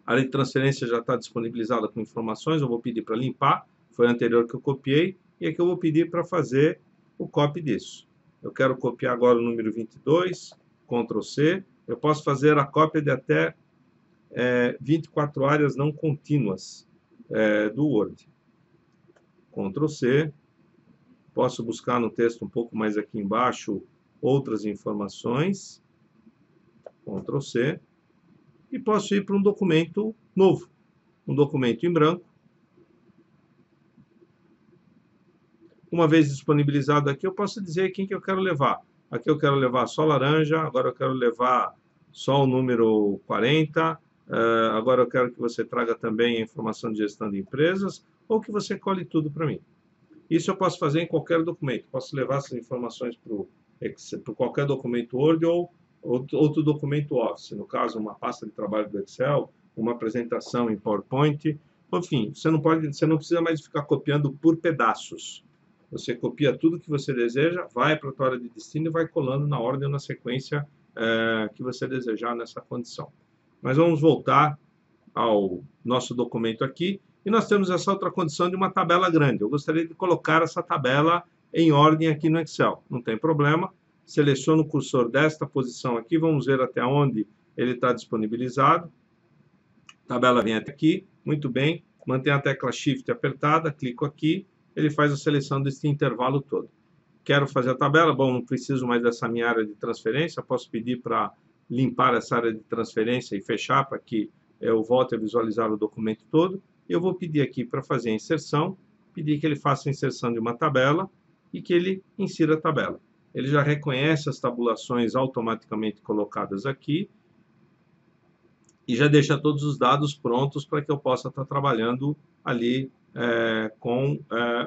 A área de transferência já está disponibilizada com informações, eu vou pedir para limpar, foi o anterior que eu copiei, e aqui eu vou pedir para fazer o copy disso. Eu quero copiar agora o número 22, Ctrl C, eu posso fazer a cópia de até 24 áreas não contínuas do Word. Ctrl C, posso buscar no texto um pouco mais aqui embaixo outras informações, Ctrl C, e posso ir para um documento novo, um documento em branco. Uma vez disponibilizado aqui, eu posso dizer quem que eu quero levar. Aqui eu quero levar só laranja, agora eu quero levar só o número 40, agora eu quero que você traga também a informação de gestão de empresas, ou que você cole tudo para mim. Isso eu posso fazer em qualquer documento. Posso levar essas informações para qualquer documento Word ou outro documento Office. No caso, uma pasta de trabalho do Excel, uma apresentação em PowerPoint. Enfim, você não precisa mais ficar copiando por pedaços. Você copia tudo que você deseja, vai para a tua área de destino e vai colando na ordem ou na sequência que você desejar nessa condição. Mas vamos voltar ao nosso documento aqui. E nós temos essa outra condição de uma tabela grande. Eu gostaria de colocar essa tabela em ordem aqui no Excel. Não tem problema. Seleciono o cursor desta posição aqui. Vamos ver até onde ele está disponibilizado. A tabela vem até aqui. Muito bem. Mantenho a tecla Shift apertada. Clico aqui. Ele faz a seleção desse intervalo todo. Quero fazer a tabela. Bom, não preciso mais dessa minha área de transferência. Posso pedir para limpar essa área de transferência e fechar para que eu volte a visualizar o documento todo. Eu vou pedir aqui para fazer a inserção, pedir que ele faça a inserção de uma tabela e que ele insira a tabela. Ele já reconhece as tabulações automaticamente colocadas aqui e já deixa todos os dados prontos para que eu possa estar trabalhando ali com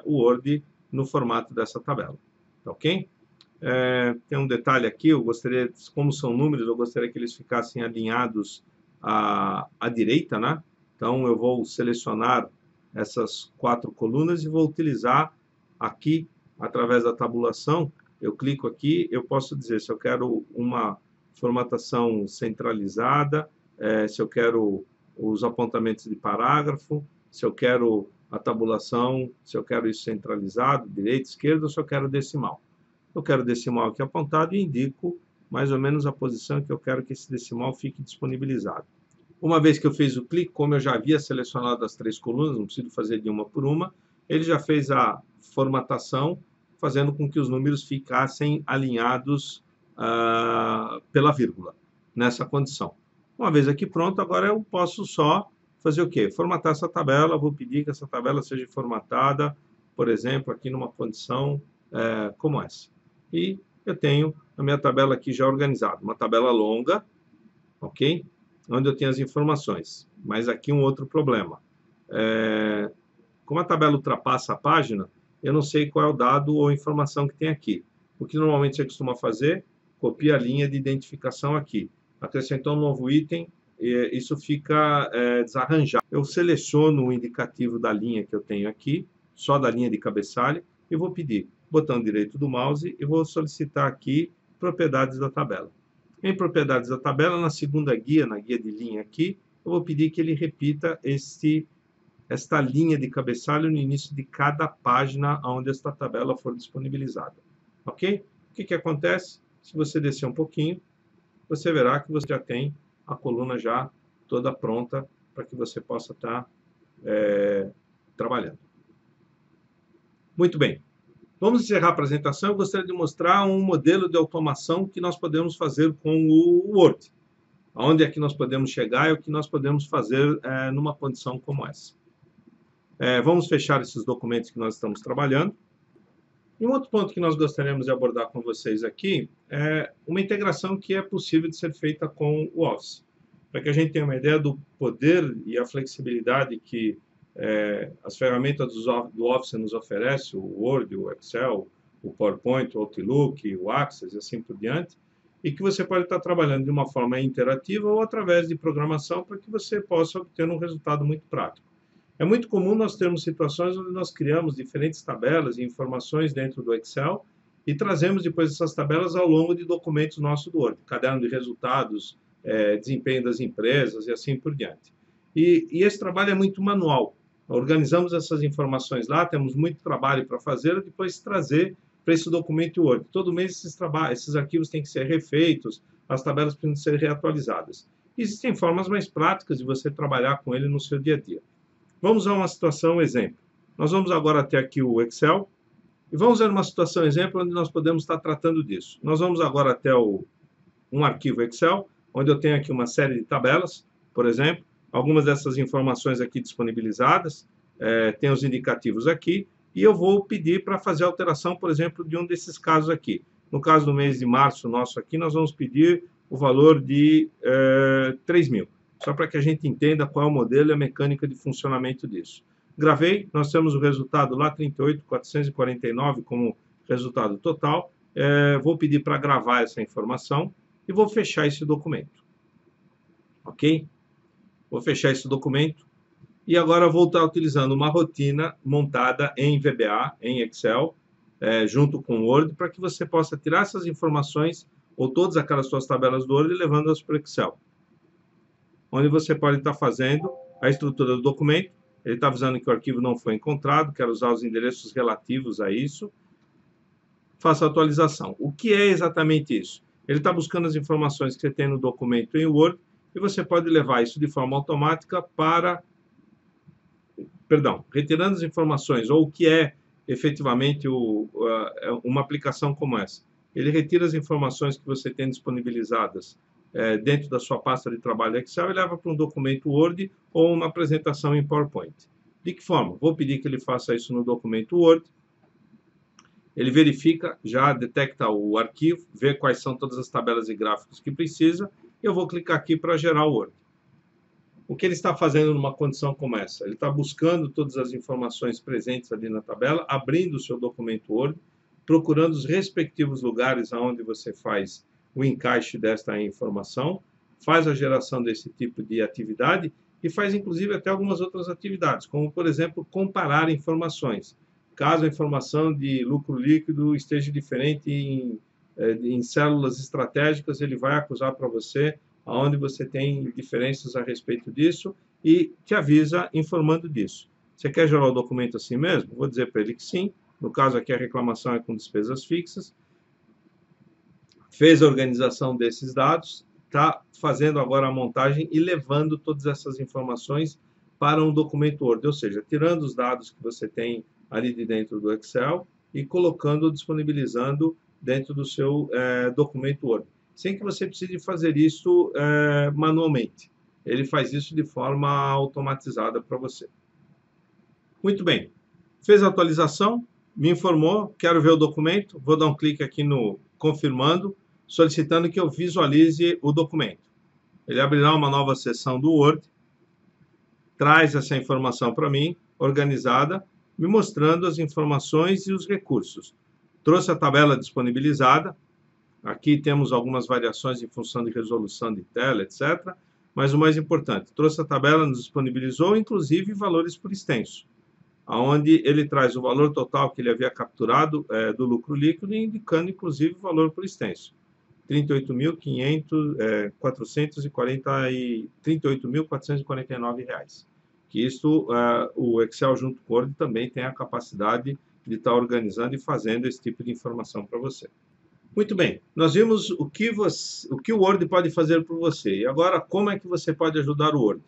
o Word no formato dessa tabela. Tá ok? Tem um detalhe aqui, eu gostaria, como são números, eu gostaria que eles ficassem alinhados à direita, né? Então, eu vou selecionar essas 4 colunas e vou utilizar aqui, através da tabulação, eu clico aqui, eu posso dizer se eu quero uma formatação centralizada, se eu quero os apontamentos de parágrafo, se eu quero a tabulação, se eu quero isso centralizado, direita, esquerda, ou se eu quero decimal. Eu quero decimal aqui apontado e indico mais ou menos a posição que eu quero que esse decimal fique disponibilizado. Uma vez que eu fiz o clique, como eu já havia selecionado as 3 colunas, não preciso fazer de uma por uma, ele já fez a formatação, fazendo com que os números ficassem alinhados pela vírgula, nessa condição. Uma vez aqui pronto, agora eu posso só fazer o quê? Formatar essa tabela, vou pedir que essa tabela seja formatada, por exemplo, aqui numa condição como essa. E eu tenho a minha tabela aqui já organizada, uma tabela longa, ok? Onde eu tenho as informações. Mas aqui um outro problema. Como a tabela ultrapassa a página, eu não sei qual é o dado ou informação que tem aqui. O que normalmente você costuma fazer? Copia a linha de identificação aqui. Acrescentou um novo item, isso fica desarranjado. Eu seleciono o indicativo da linha que eu tenho aqui, só da linha de cabeçalho, e vou pedir botão direito do mouse e vou solicitar aqui propriedades da tabela. Em propriedades da tabela, na segunda guia, na guia de linha aqui, eu vou pedir que ele repita esta linha de cabeçalho no início de cada página onde esta tabela for disponibilizada. Ok? O que acontece? Se você descer um pouquinho, você verá que você já tem a coluna já toda pronta para que você possa estar trabalhando. Muito bem. Vamos encerrar a apresentação. Eu gostaria de mostrar um modelo de automação que nós podemos fazer com o Word. Onde é que nós podemos chegar e o que nós podemos fazer numa condição como essa. Vamos fechar esses documentos que nós estamos trabalhando. E um outro ponto que nós gostaríamos de abordar com vocês aqui é uma integração que é possível de ser feita com o Office. Para que a gente tenha uma ideia do poder e a flexibilidade que as ferramentas do Office nos oferecem, o Word, o Excel, o PowerPoint, o Outlook, o Access e assim por diante, e que você pode estar trabalhando de uma forma interativa ou através de programação para que você possa obter um resultado muito prático. É muito comum nós termos situações onde nós criamos diferentes tabelas e informações dentro do Excel e trazemos depois essas tabelas ao longo de documentos nossos do Word, caderno de resultados, desempenho das empresas e assim por diante. E esse trabalho é muito manual. Organizamos essas informações lá, temos muito trabalho para fazer, depois trazer para esse documento Word. Todo mês esses arquivos têm que ser refeitos, as tabelas precisam ser reatualizadas. Existem formas mais práticas de você trabalhar com ele no seu dia a dia. Vamos a uma situação exemplo. Nós vamos agora até aqui o Excel e vamos ver uma situação exemplo onde nós podemos estar tratando disso. Nós vamos agora até um arquivo Excel, onde eu tenho aqui uma série de tabelas, por exemplo, algumas dessas informações aqui disponibilizadas, tem os indicativos aqui, e eu vou pedir para fazer alteração, por exemplo, de um desses casos aqui. No caso do mês de março nosso aqui, nós vamos pedir o valor de 3.000. Só para que a gente entenda qual é o modelo e a mecânica de funcionamento disso. Gravei, nós temos o resultado lá, 38.449 como resultado total. Vou pedir para gravar essa informação e vou fechar esse documento. Ok? Vou fechar esse documento e agora vou estar utilizando uma rotina montada em VBA, em Excel, junto com o Word, para que você possa tirar essas informações ou todas aquelas suas tabelas do Word e levando-as para o Excel. Onde você pode estar fazendo a estrutura do documento. Ele está avisando que o arquivo não foi encontrado, quero usar os endereços relativos a isso. Faça a atualização. O que é exatamente isso? Ele está buscando as informações que você tem no documento em Word e você pode levar isso de forma automática para... Perdão, retirando as informações, ou o que é efetivamente uma aplicação como essa. Ele retira as informações que você tem disponibilizadas dentro da sua pasta de trabalho Excel e leva para um documento Word ou uma apresentação em PowerPoint. De que forma? Vou pedir que ele faça isso no documento Word. Ele verifica, já detecta o arquivo, vê quais são todas as tabelas e gráficos que precisa. Eu vou clicar aqui para gerar o Word. O que ele está fazendo numa condição como essa? Ele está buscando todas as informações presentes ali na tabela, abrindo o seu documento Word, procurando os respectivos lugares onde você faz o encaixe desta informação, faz a geração desse tipo de atividade e faz inclusive até algumas outras atividades, como por exemplo comparar informações. Caso a informação de lucro líquido esteja diferente em células estratégicas, ele vai acusar para você onde você tem diferenças a respeito disso e te avisa informando disso. Você quer gerar o documento assim mesmo? Vou dizer para ele que sim. No caso aqui a reclamação é com despesas fixas. Fez a organização desses dados, está fazendo agora a montagem e levando todas essas informações para um documento Word, ou seja, tirando os dados que você tem ali de dentro do Excel e colocando, disponibilizando dentro do seu documento Word, sem que você precise fazer isso manualmente. Ele faz isso de forma automatizada para você. Muito bem. Fez a atualização, me informou, quero ver o documento, vou dar um clique aqui no confirmando, solicitando que eu visualize o documento. Ele abrirá uma nova seção do Word, traz essa informação para mim, organizada, me mostrando as informações e os recursos. Trouxe a tabela disponibilizada. Aqui temos algumas variações em função de resolução de tela, etc. Mas o mais importante, trouxe a tabela, nos disponibilizou, inclusive valores por extenso, onde ele traz o valor total que ele havia capturado do lucro líquido, indicando inclusive o valor por extenso. R$ 38.449. Que isto, o Excel junto com o Word também tem a capacidade de estar organizando e fazendo esse tipo de informação para você. Muito bem, nós vimos o que o Word pode fazer por você. E agora, como é que você pode ajudar o Word?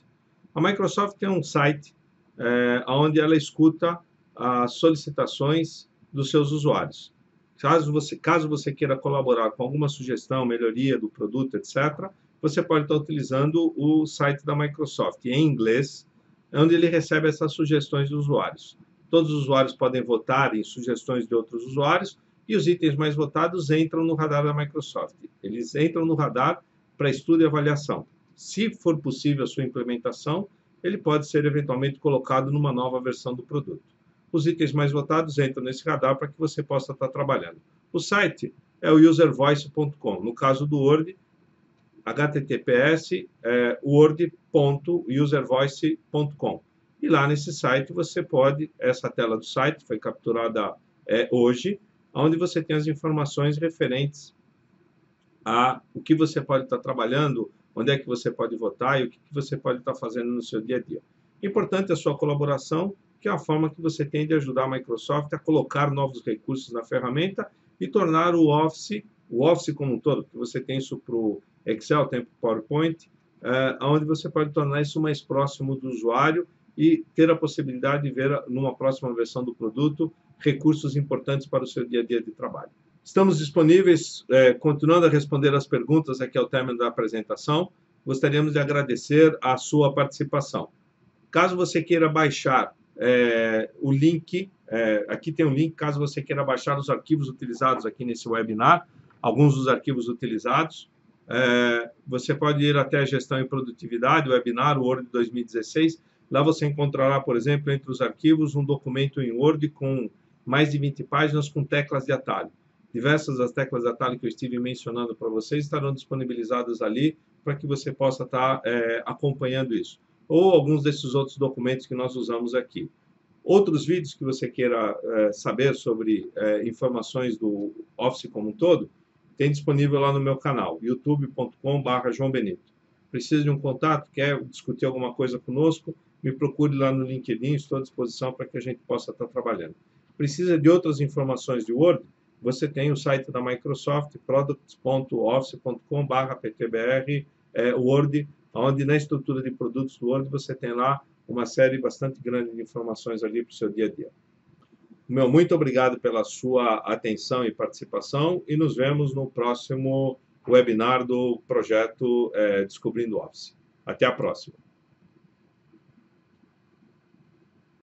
A Microsoft tem um site onde ela escuta as solicitações dos seus usuários. Caso você queira colaborar com alguma sugestão, melhoria do produto, etc., você pode estar utilizando o site da Microsoft em inglês, onde ele recebe essas sugestões dos usuários. Todos os usuários podem votar em sugestões de outros usuários e os itens mais votados entram no radar da Microsoft. Eles entram no radar para estudo e avaliação. Se for possível a sua implementação, ele pode ser eventualmente colocado numa nova versão do produto. Os itens mais votados entram nesse radar para que você possa estar trabalhando. O site é o uservoice.com. No caso do Word, https word.uservoice.com. E lá nesse site você pode, essa tela do site foi capturada hoje, onde você tem as informações referentes a o que você pode estar trabalhando, onde é que você pode votar e o que você pode estar fazendo no seu dia a dia. Importante a sua colaboração, que é a forma que você tem de ajudar a Microsoft a colocar novos recursos na ferramenta e tornar o Office como um todo, que você tem isso para o Excel, tem para o PowerPoint, onde você pode tornar isso mais próximo do usuário e ter a possibilidade de ver, numa próxima versão do produto, recursos importantes para o seu dia a dia de trabalho. Estamos disponíveis, continuando a responder as perguntas aqui ao término da apresentação. Gostaríamos de agradecer a sua participação. Caso você queira baixar o link, aqui tem um link, caso você queira baixar os arquivos utilizados aqui nesse webinar, alguns dos arquivos utilizados, você pode ir até a gestão e produtividade, webinar, Word 2016, Lá você encontrará, por exemplo, entre os arquivos, um documento em Word com mais de 20 páginas com teclas de atalho. Diversas das teclas de atalho que eu estive mencionando para vocês estarão disponibilizadas ali para que você possa estar acompanhando isso. Ou alguns desses outros documentos que nós usamos aqui. Outros vídeos que você queira saber sobre informações do Office como um todo, tem disponível lá no meu canal, youtube.com/João Benito. Precisa de um contato? Quer discutir alguma coisa conosco? Me procure lá no LinkedIn, estou à disposição para que a gente possa estar trabalhando. Precisa de outras informações de Word? Você tem o site da Microsoft, products.office.com/ptbr Word, onde na estrutura de produtos do Word você tem lá uma série bastante grande de informações ali para o seu dia a dia. Muito obrigado pela sua atenção e participação e nos vemos no próximo webinar do projeto Descobrindo Office. Até a próxima.